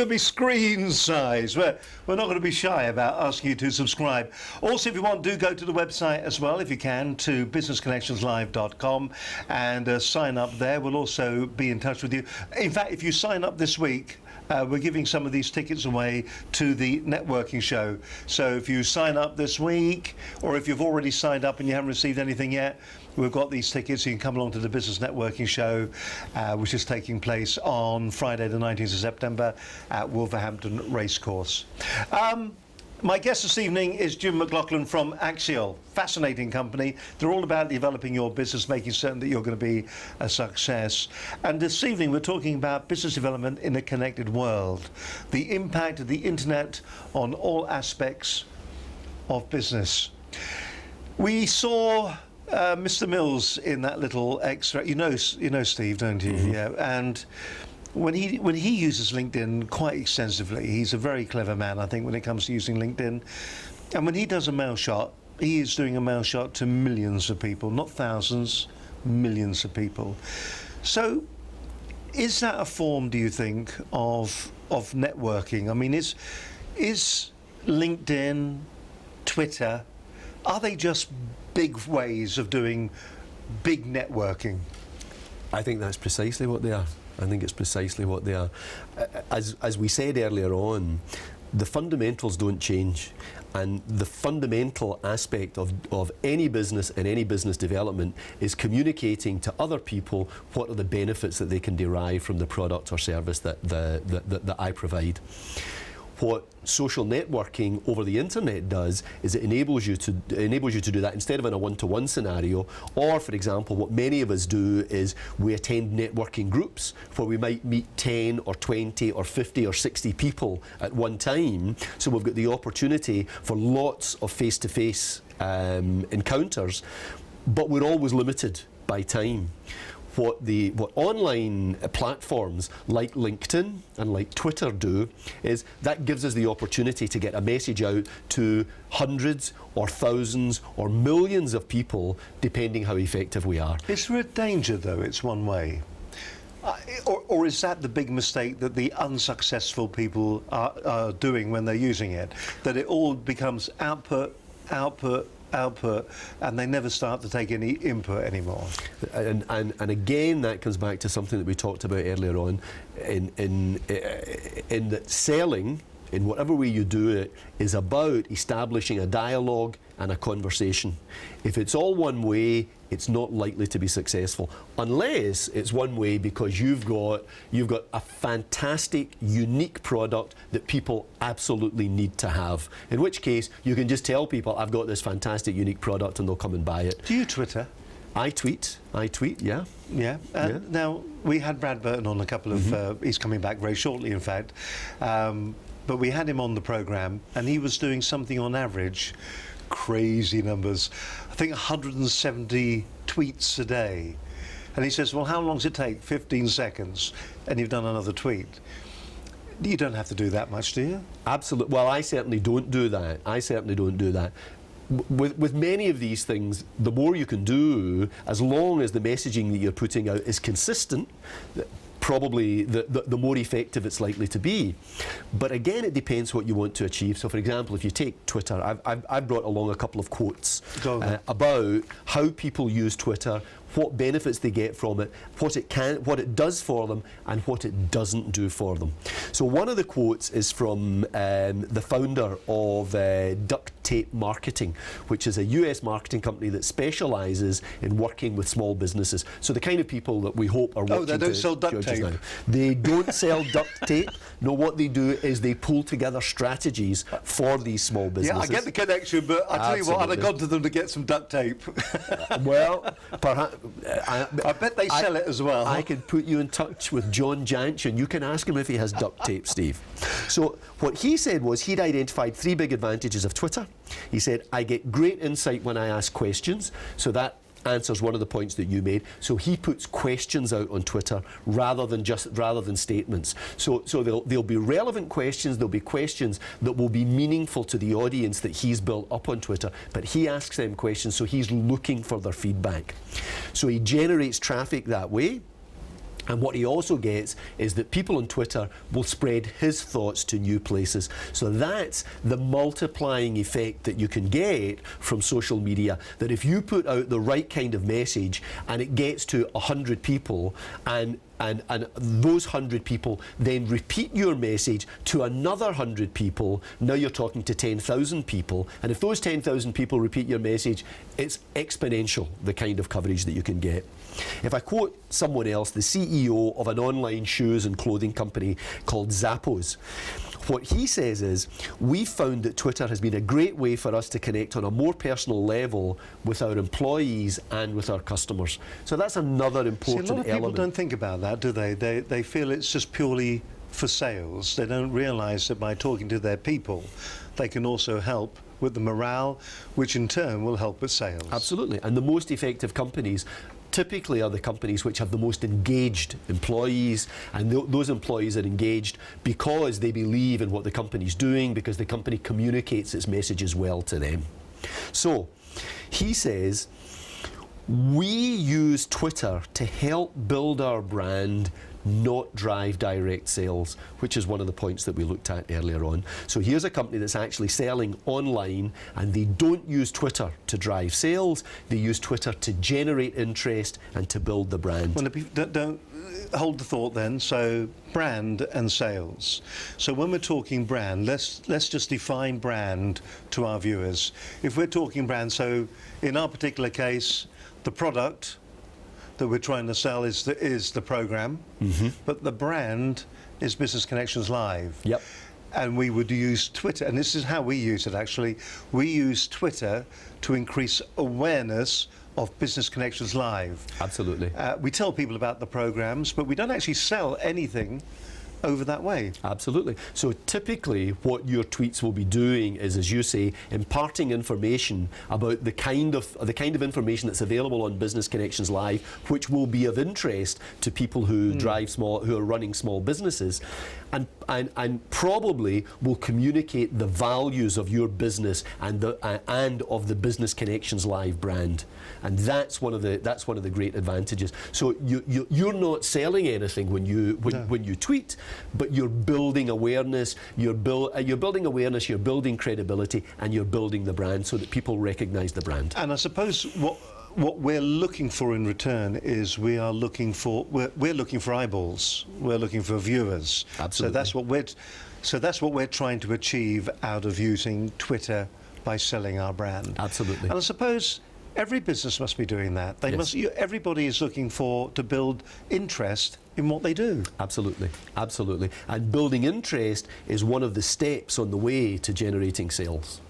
be screen size. We're not going to be shy about asking you to subscribe. Also, if you want, do go to the website as well, if you can, to businessconnectionslive.com and sign up there. We'll also be in touch with you. In fact, if you sign up this week, we're giving some of these tickets away to the networking show. So if you sign up this week, or if you've already signed up and you haven't received anything yet, we've got these tickets. You can come along to the Business Networking Show, which is taking place on Friday the 19th of September at Wolverhampton Racecourse. My guest this evening is Jim McLaughlin from Axial. Fascinating company. They're all about developing your business, making certain that you're going to be a success. And this evening we're talking about business development in a connected world, the impact of the internet on all aspects of business. We saw Mr. Mills in that little extract. You know Steve, don't you? Mm-hmm. Yeah. And when he uses LinkedIn quite extensively, he's a very clever man, I think, when it comes to using LinkedIn. And when he does a mail shot, he is doing a mail shot to millions of people, not thousands, millions of people. So is that a form, do you think, of networking? I mean, is LinkedIn, Twitter, are they just big ways of doing big networking? I think that's precisely what they are. I think it's precisely what they are. As we said earlier on, the fundamentals don't change, and the fundamental aspect of any business and any business development is communicating to other people what are the benefits that they can derive from the product or service that I provide. What social networking over the internet does is it enables you to do that instead of in a one-to-one scenario, or for example what many of us do is we attend networking groups where we might meet 10 or 20 or 50 or 60 people at one time, so we've got the opportunity for lots of face-to-face encounters, but we're always limited by time. What online platforms like LinkedIn and like Twitter do is that gives us the opportunity to get a message out to hundreds or thousands or millions of people, depending how effective we are. Is there a danger, though, it's one way? Or is that the big mistake that the unsuccessful people are doing when they're using it? That it all becomes output, and they never start to take any input anymore. And again, that comes back to something that we talked about earlier on, in that selling, in whatever way you do it, is about establishing a dialogue and a conversation. If it's all one way, it's not likely to be successful, unless it's one way because you've got a fantastic, unique product that people absolutely need to have. In which case, you can just tell people, I've got this fantastic, unique product, and they'll come and buy it. Do you Twitter? I tweet, yeah. Yeah. Yeah. Now, we had Brad Burton on a couple of, he's coming back very shortly, in fact, but we had him on the programme, and he was doing something on average, crazy numbers, I think 170 tweets a day. And he says, well, how long does it take? 15 seconds, and you've done another tweet. You don't have to do that much, do you? Absolutely. Well, I certainly don't do that. With many of these things, the more you can do, as long as the messaging that you're putting out is consistent, probably the more effective it's likely to be. But again, it depends what you want to achieve. So for example, if you take Twitter, I've brought along a couple of quotes about how people use Twitter, what benefits they get from it, what it does for them, and what it doesn't do for them. So one of the quotes is from the founder of Duct Tape Marketing, which is a US marketing company that specialises in working with small businesses. So the kind of people that we hope are watching. Oh, they don't sell duct tape. Now. They don't sell duct tape. No, what they do is they pull together strategies for these small businesses. Yeah, I get the connection, but I tell you what, I'd have gone to them to get some duct tape. Well, perhaps. I bet they sell it as well. I can put you in touch with John Janch and you can ask him if he has duct tape, Steve. So what he said was he'd identified 3 big advantages of Twitter. He said, I get great insight when I ask questions, so that answers one of the points that you made. So he puts questions out on Twitter rather than statements. So there'll be relevant questions, there'll be questions that will be meaningful to the audience that he's built up on Twitter, but he asks them questions, so he's looking for their feedback. So he generates traffic that way. And what he also gets is that people on Twitter will spread his thoughts to new places. So that's the multiplying effect that you can get from social media, that if you put out the right kind of message and it gets to 100 people and those 100 people then repeat your message to another 100 people, now you're talking to 10,000 people. And if those 10,000 people repeat your message, it's exponential, the kind of coverage that you can get. If I quote someone else, the CEO of an online shoes and clothing company called Zappos, what he says is, we found that Twitter has been a great way for us to connect on a more personal level with our employees and with our customers. So that's another important element. See, a lot of people don't think about that, do they? They feel it's just purely for sales. They don't realise that by talking to their people, they can also help with the morale, which in turn will help with sales. Absolutely. And the most effective companies typically are the companies which have the most engaged employees, and those employees are engaged because they believe in what the company's doing, because the company communicates its messages well to them. So he says, we use Twitter to help build our brand, not drive direct sales, which is one of the points that we looked at earlier on. So here's a company that's actually selling online, and they don't use Twitter to drive sales, they use Twitter to generate interest and to build the brand. Well, don't hold the thought then. So brand and sales. So when we're talking brand, let's just define brand to our viewers. If we're talking brand, so in our particular case, the product that we're trying to sell is the program, but the brand is Business Connections Live. Yep. And we would use Twitter, and this is how we use it actually. We use Twitter to increase awareness of Business Connections Live. Absolutely. We tell people about the programs, but we don't actually sell anything over that way. Absolutely. So typically what your tweets will be doing is, as you say, imparting information about the kind of information that's available on Business Connections Live, which will be of interest to people who who are running small businesses, and probably will communicate the values of your business and of the Business Connections Live brand. And that's one of the great advantages. So you're not selling anything when you tweet, but you're building awareness, you're building credibility, and you're building the brand so that people recognize the brand. And I suppose what we're looking for in return is we're looking for eyeballs, we're looking for viewers. Absolutely. So that's what we're trying to achieve out of using Twitter by selling our brand. Absolutely. And I suppose every business must be doing that. Yes. Everybody is looking to build interest in what they do. Absolutely, absolutely. And building interest is one of the steps on the way to generating sales.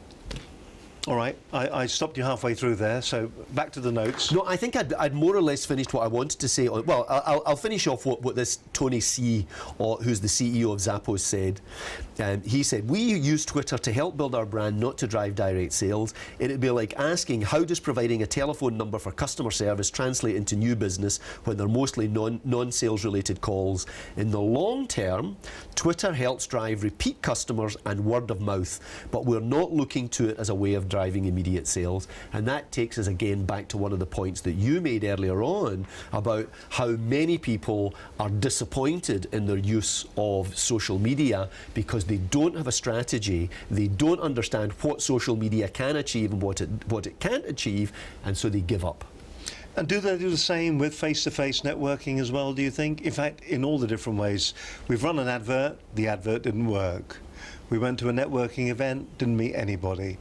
All right, I stopped you halfway through there, so back to the notes. No, I think I'd more or less finished what I wanted to say. Well, I'll finish off what this Tony C., who's the CEO of Zappos, said. He said, we use Twitter to help build our brand, not to drive direct sales. It'd be like asking, how does providing a telephone number for customer service translate into new business when they're mostly non-sales related calls? In the long term, Twitter helps drive repeat customers and word of mouth, but we're not looking to it as a way of driving immediate sales. And that takes us again back to one of the points that you made earlier on about how many people are disappointed in their use of social media because they don't have a strategy, they don't understand what social media can achieve and what it can't achieve, and so they give up. And do they do the same with face-to-face networking as well, do you think? In fact, in all the different ways. We've run an advert, the advert didn't work. We went to a networking event, didn't meet anybody.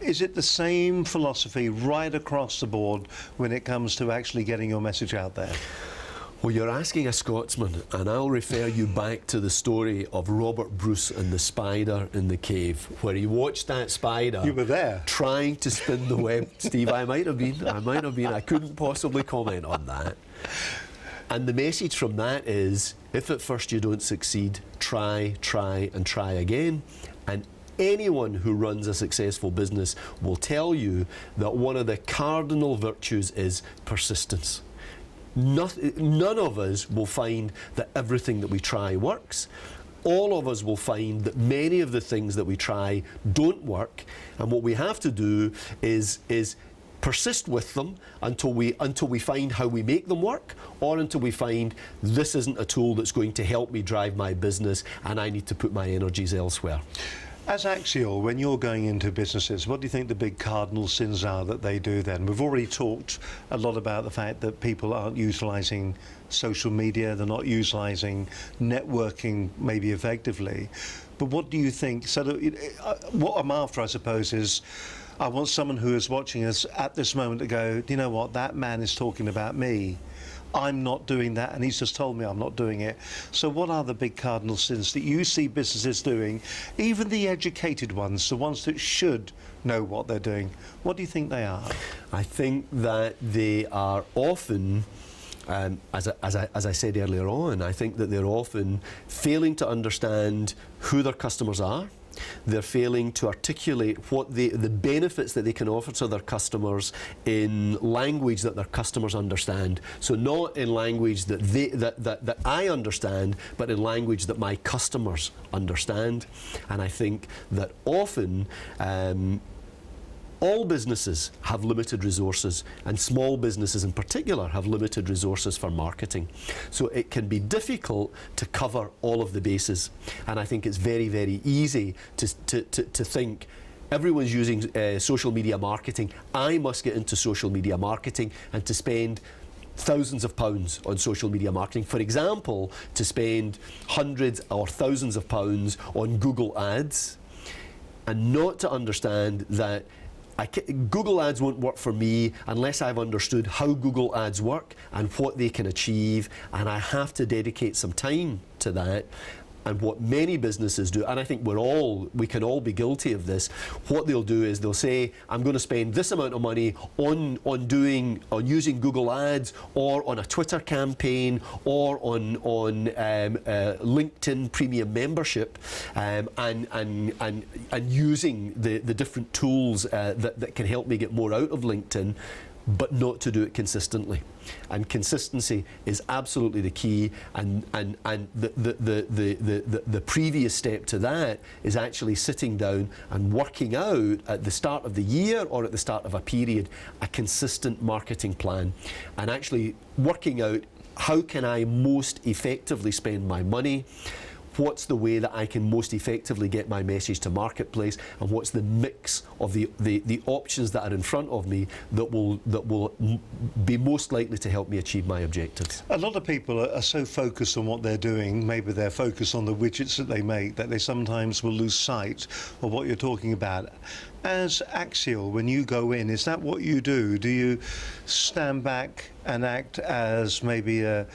Is it the same philosophy right across the board when it comes to actually getting your message out there? Well, you're asking a Scotsman, and I'll refer you back to the story of Robert Bruce and the spider in the cave, where he watched that spider. You were there. Trying to spin the web. Steve, I might have been. I couldn't possibly comment on that. And the message from that is, if at first you don't succeed, try, and try again. And anyone who runs a successful business will tell you that one of the cardinal virtues is persistence. None of us will find that everything that we try works. All of us will find that many of the things that we try don't work, and what we have to do is persist with them until we find how we make them work, or until we find this isn't a tool that's going to help me drive my business and I need to put my energies elsewhere. As Axial, when you're going into businesses, what do you think the big cardinal sins are that they do then? We've already talked a lot about the fact that people aren't utilising social media, they're not utilising networking maybe effectively. But what do you think? So what I'm after, I suppose, is I want someone who is watching us at this moment to go, do you know what, that man is talking about me. I'm not doing that, and he's just told me I'm not doing it. So what are the big cardinal sins that you see businesses doing, even the educated ones, the ones that should know what they're doing? What do you think they are? I think that they are often, as I said earlier on, I think that they're often failing to understand who their customers are. They're failing to articulate what the benefits that they can offer to their customers in language that their customers understand. So not in language that I understand, but in language that my customers understand. And I think that often all businesses have limited resources, and small businesses in particular have limited resources for marketing. So it can be difficult to cover all of the bases. And I think it's very, very easy to think everyone's using social media marketing. I must get into social media marketing and to spend thousands of pounds on social media marketing. For example, to spend hundreds or thousands of pounds on Google Ads, and not to understand that Google Ads won't work for me unless I've understood how Google Ads work and what they can achieve, and I have to dedicate some time to that. And what many businesses do, and I think we can all be guilty of this, what they'll do is they'll say, I'm going to spend this amount of money on using Google Ads, or on a Twitter campaign, or on LinkedIn Premium membership, and using the different tools that can help me get more out of LinkedIn, but not to do it consistently. And consistency is absolutely the key, and the previous step to that is actually sitting down and working out at the start of the year or at the start of a period a consistent marketing plan, and actually working out how can I most effectively spend my money. What's the way that I can most effectively get my message to marketplace, and what's the mix of the options that are in front of me that will be most likely to help me achieve my objectives. A lot of people are so focused on what they're doing, maybe they're focused on the widgets that they make, that they sometimes will lose sight of what you're talking about. As Axial, when you go in, is that what you do? Do you stand back and act as maybe the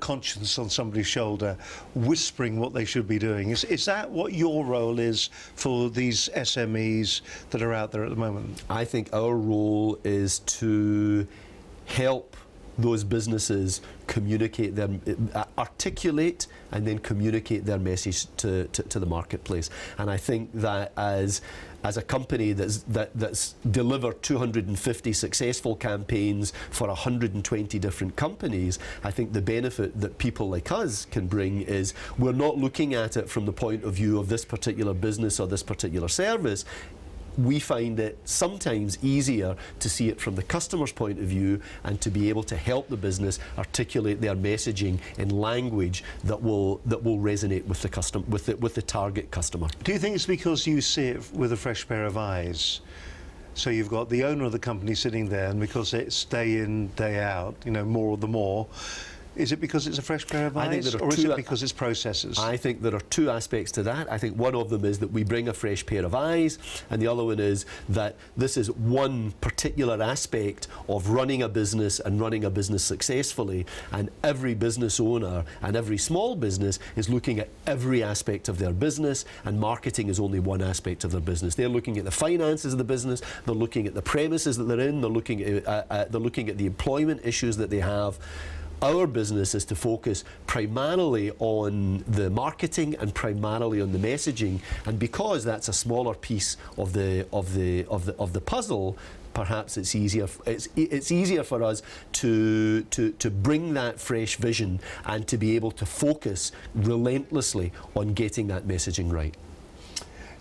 conscience on somebody's shoulder, whispering what they should be doing? Is that what your role is for these SMEs that are out there at the moment? I think our role is to help those businesses communicate them, articulate and then communicate their message to the marketplace. And I think that as a company that's delivered 250 successful campaigns for 120 different companies, I think the benefit that people like us can bring is we're not looking at it from the point of view of this particular business or this particular service. we find it sometimes easier to see it from the customer's point of view and to be able to help the business articulate their messaging in language that will resonate with the with the target customer. Do you think it's because you see it with a fresh pair of eyes? So you've got the owner of the company sitting there, and because it's day in, day out, you know, more of the more. Is it because it's a fresh pair of I think eyes, there are or is two- it because it's processes? I think there are two aspects to that. I think one of them is that we bring a fresh pair of eyes, and the other one is that this is one particular aspect of running a business and running a business successfully, and every business owner and every small business is looking at every aspect of their business, and marketing is only one aspect of their business. They're looking at the finances of the business, they're looking at the premises that they're in, they're looking at the employment issues that they have. Our business is to focus primarily on the marketing and primarily on the messaging, and because that's a smaller piece of the puzzle, perhaps it's easier for us to bring that fresh vision and to be able to focus relentlessly on getting that messaging right.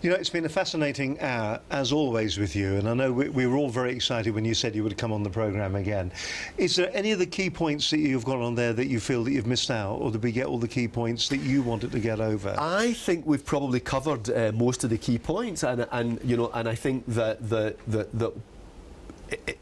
You know, it's been a fascinating hour, as always, with you, and I know we were all very excited when you said you would come on the programme again. Is there any of the key points that you've got on there that you feel that you've missed out, or did we get all the key points that you wanted to get over? I think we've probably covered most of the key points, and you know, and I think that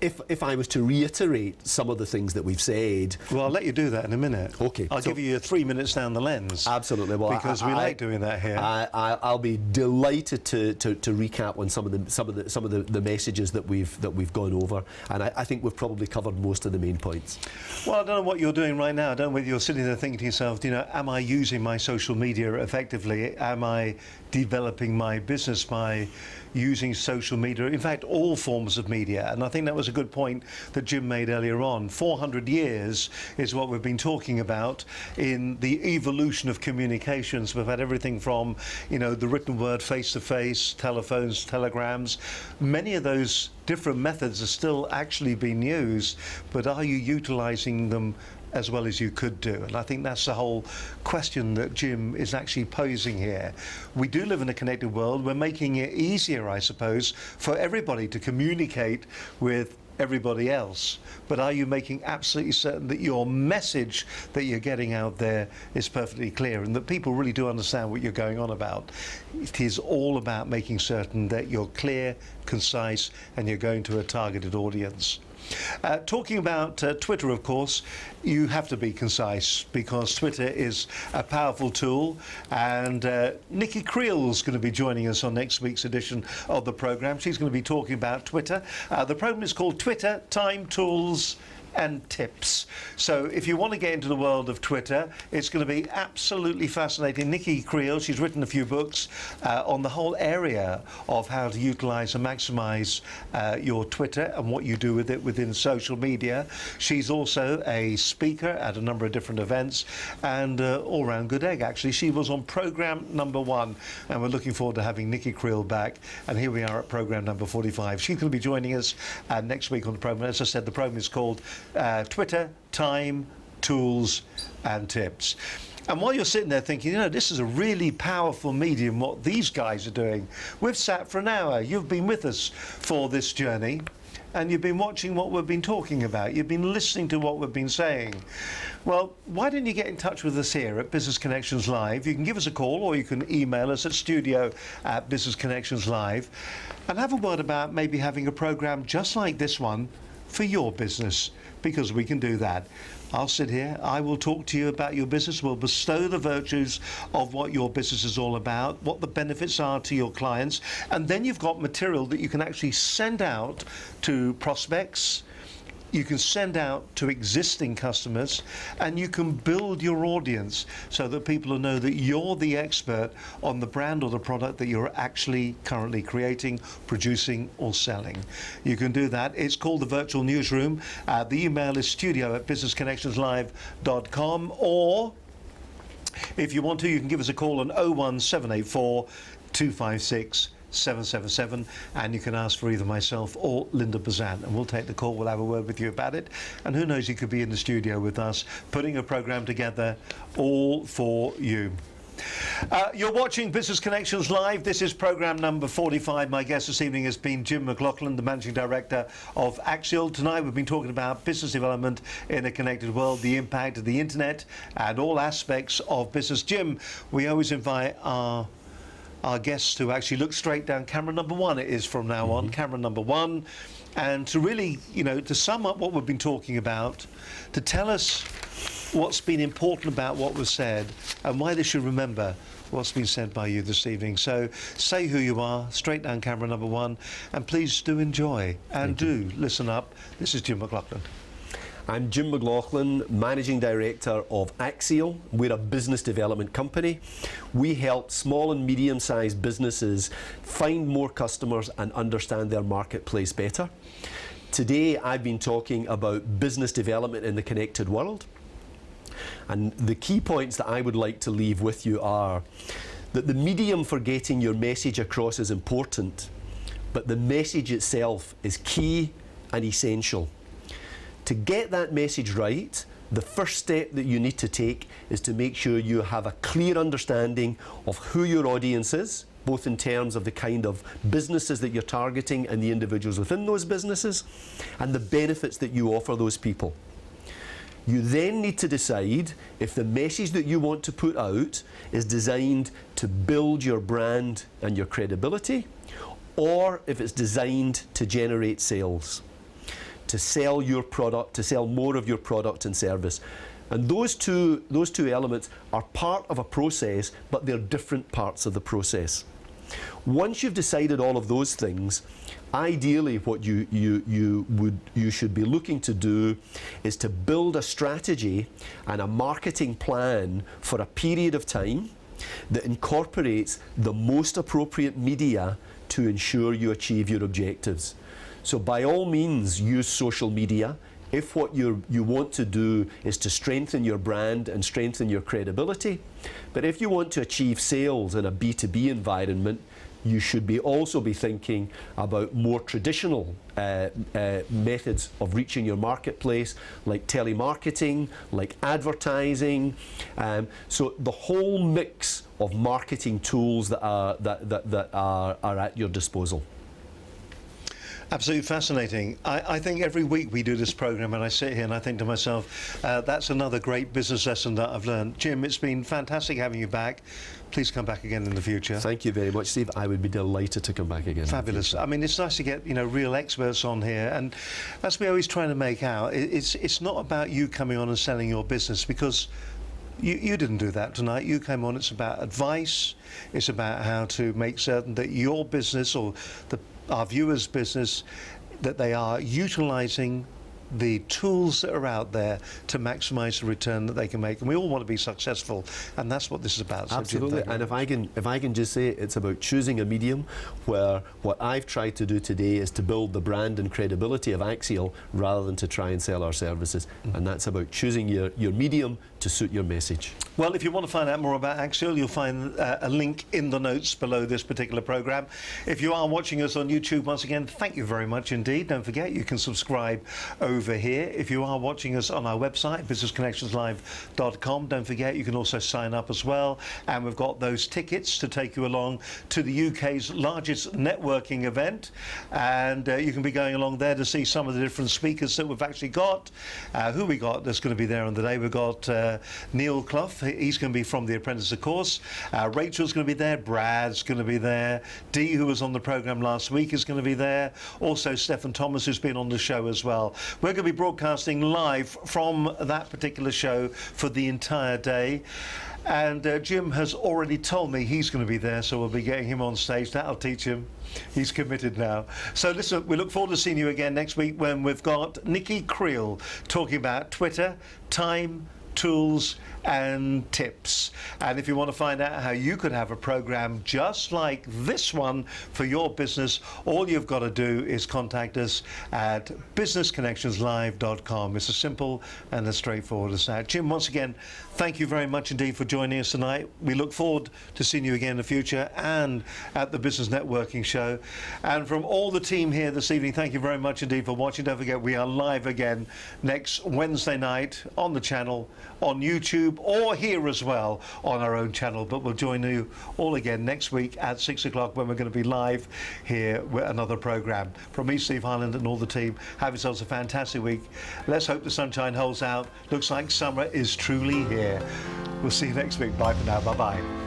if I was to reiterate some of the things that we've said. Well, I'll let you do that in a minute. Okay. I'll give you 3 minutes down the lens. Absolutely. Well, because we like doing that here. I'll be delighted to recap on some of the messages that we've gone over, and I think we've probably covered most of the main points. Well, I don't know what you're doing right now. I don't know whether you're sitting there thinking to yourself, you know, am I using my social media effectively? Am I developing my business by using social media, in fact all forms of media? And I think that was a good point that Jim made earlier on. 400 years is what we've been talking about in the evolution of communications. We've had everything from, you know, the written word, face-to-face, telephones, telegrams. Many of those different methods are still actually being used, but are you utilizing them as well as you could do? And I think that's the whole question that Jim is actually posing here. We do live in a connected world. We're making it easier, I suppose, for everybody to communicate with everybody else. But are you making absolutely certain that your message that you're getting out there is perfectly clear and that people really do understand what you're going on about? It is all about making certain that you're clear, concise, and you're going to a targeted audience. Talking about Twitter, of course, you have to be concise because Twitter is a powerful tool, and Nikki Creel's going to be joining us on next week's edition of the programme. She's going to be talking about Twitter. The programme is called Twitter, Time, Tools and Tips. So if you want to get into the world of Twitter, it's going to be absolutely fascinating. Nikki Creel, she's written a few books on the whole area of how to utilise and maximise your Twitter and what you do with it within social media. She's also a speaker at a number of different events and all-round good egg, actually. She was on programme number 1, and we're looking forward to having Nikki Creel back. And here we are at programme number 45. She's going to be joining us next week on the programme. As I said, the programme is called Twitter, Time, Tools and Tips. And while you're sitting there thinking, you know, this is a really powerful medium, what these guys are doing, we've sat for an hour. You've been with us for this journey, and you've been watching what we've been talking about. You've been listening to what we've been saying. Well, why don't you get in touch with us here at Business Connections Live? You can give us a call or you can email us at studio@Business Connections Live and have a word about maybe having a programme just like this one for your business, because we can do that. I'll sit here, I will talk to you about your business, we'll bestow the virtues of what your business is all about, what the benefits are to your clients, and then you've got material that you can actually send out to prospects, you can send out to existing customers, and you can build your audience so that people will know that you're the expert on the brand or the product that you're actually currently creating, producing or selling. You can do that. It's called the Virtual Newsroom. The email is studio@businessconnectionslive.com, or if you want to, you can give us a call on 01784 256 777, and you can ask for either myself or Linda Bazant, and we'll take the call. We'll have a word with you about it, and who knows, you could be in the studio with us putting a program together all for you. You're watching Business Connections Live. This is programme number 45. My guest this evening has been Jim McLaughlin, the Managing Director of Axial. Tonight we've been talking about business development in a connected world, the impact of the internet and all aspects of business. Jim, we always invite our guests to actually look straight down camera number one. It is from now on, camera number one. And to really, to sum up what we've been talking about, to tell us what's been important about what was said and why they should remember what's been said by you this evening. So say who you are, straight down camera number one, and please do enjoy and do listen up. This is Jim McLaughlin. I'm Jim McLaughlin, Managing Director of Axial. We're a business development company. We help small and medium-sized businesses find more customers and understand their marketplace better. Today I've been talking about business development in the connected world. And the key points that I would like to leave with you are that the medium for getting your message across is important, but the message itself is key and essential. To get that message right, the first step that you need to take is to make sure you have a clear understanding of who your audience is, both in terms of the kind of businesses that you're targeting and the individuals within those businesses, and the benefits that you offer those people. You then need to decide if the message that you want to put out is designed to build your brand and your credibility, or if it's designed to generate sales, to sell your product, to sell more of your product and service. And those two elements are part of a process, but they're different parts of the process. Once you've decided all of those things, ideally what you should be looking to do is to build a strategy and a marketing plan for a period of time that incorporates the most appropriate media to ensure you achieve your objectives. So by all means, use social media. If what you want to do is to strengthen your brand and strengthen your credibility, but if you want to achieve sales in a B2B environment, you should also be thinking about more traditional methods of reaching your marketplace, like telemarketing, like advertising. So the whole mix of marketing tools that are at your disposal. Absolutely fascinating. I think every week we do this programme and I sit here and I think to myself, that's another great business lesson that I've learned. Jim, it's been fantastic having you back. Please come back again in the future. Thank you very much, Steve. I would be delighted to come back again. Fabulous. I mean, it's nice to get real experts on here, and as we always try to make out, it's not about you coming on and selling your business, because you didn't do that tonight. You came on. It's about advice. It's about how to make certain that your business or our viewers' business, that they are utilising the tools that are out there to maximise the return that they can make, and we all want to be successful, and that's what this is about. So absolutely. Jim, and if I can just say, it's about choosing a medium where what I've tried to do today is to build the brand and credibility of Axial rather than to try and sell our services, and that's about choosing your medium to suit your message. Well, if you want to find out more about Axial, you'll find a link in the notes below this particular programme. If you are watching us on YouTube, once again, thank you very much indeed. Don't forget, you can subscribe over here. If you are watching us on our website, businessconnectionslive.com, don't forget, you can also sign up as well. And we've got those tickets to take you along to the UK's largest networking event. And you can be going along there to see some of the different speakers that we've actually got. Who we got that's going to be there on the day? We've got Neil Clough. He's going to be from The Apprentice, of course. Rachel's going to be there. Brad's going to be there. Dee, who was on the programme last week, is going to be there. Also, Stephen Thomas, who's been on the show as well. We're going to be broadcasting live from that particular show for the entire day. And Jim has already told me he's going to be there, so we'll be getting him on stage. That'll teach him. He's committed now. So listen, we look forward to seeing you again next week when we've got Nikki Creel talking about Twitter, time, tools and tips. And if you want to find out how you could have a program just like this one for your business, all you've got to do is contact us at businessconnectionslive.com. It's as simple and as straightforward as that. Jim, once again, thank you very much indeed for joining us tonight. We look forward to seeing you again in the future and at the Business Networking Show. And from all the team here this evening, thank you very much indeed for watching. Don't forget, we are live again next Wednesday night on the channel on YouTube or here as well on our own channel. But we'll join you all again next week at 6 o'clock when we're going to be live here with another programme. From me, Steve Highland, and all the team, have yourselves a fantastic week. Let's hope the sunshine holds out. Looks like summer is truly here. We'll see you next week. Bye for now. Bye-bye.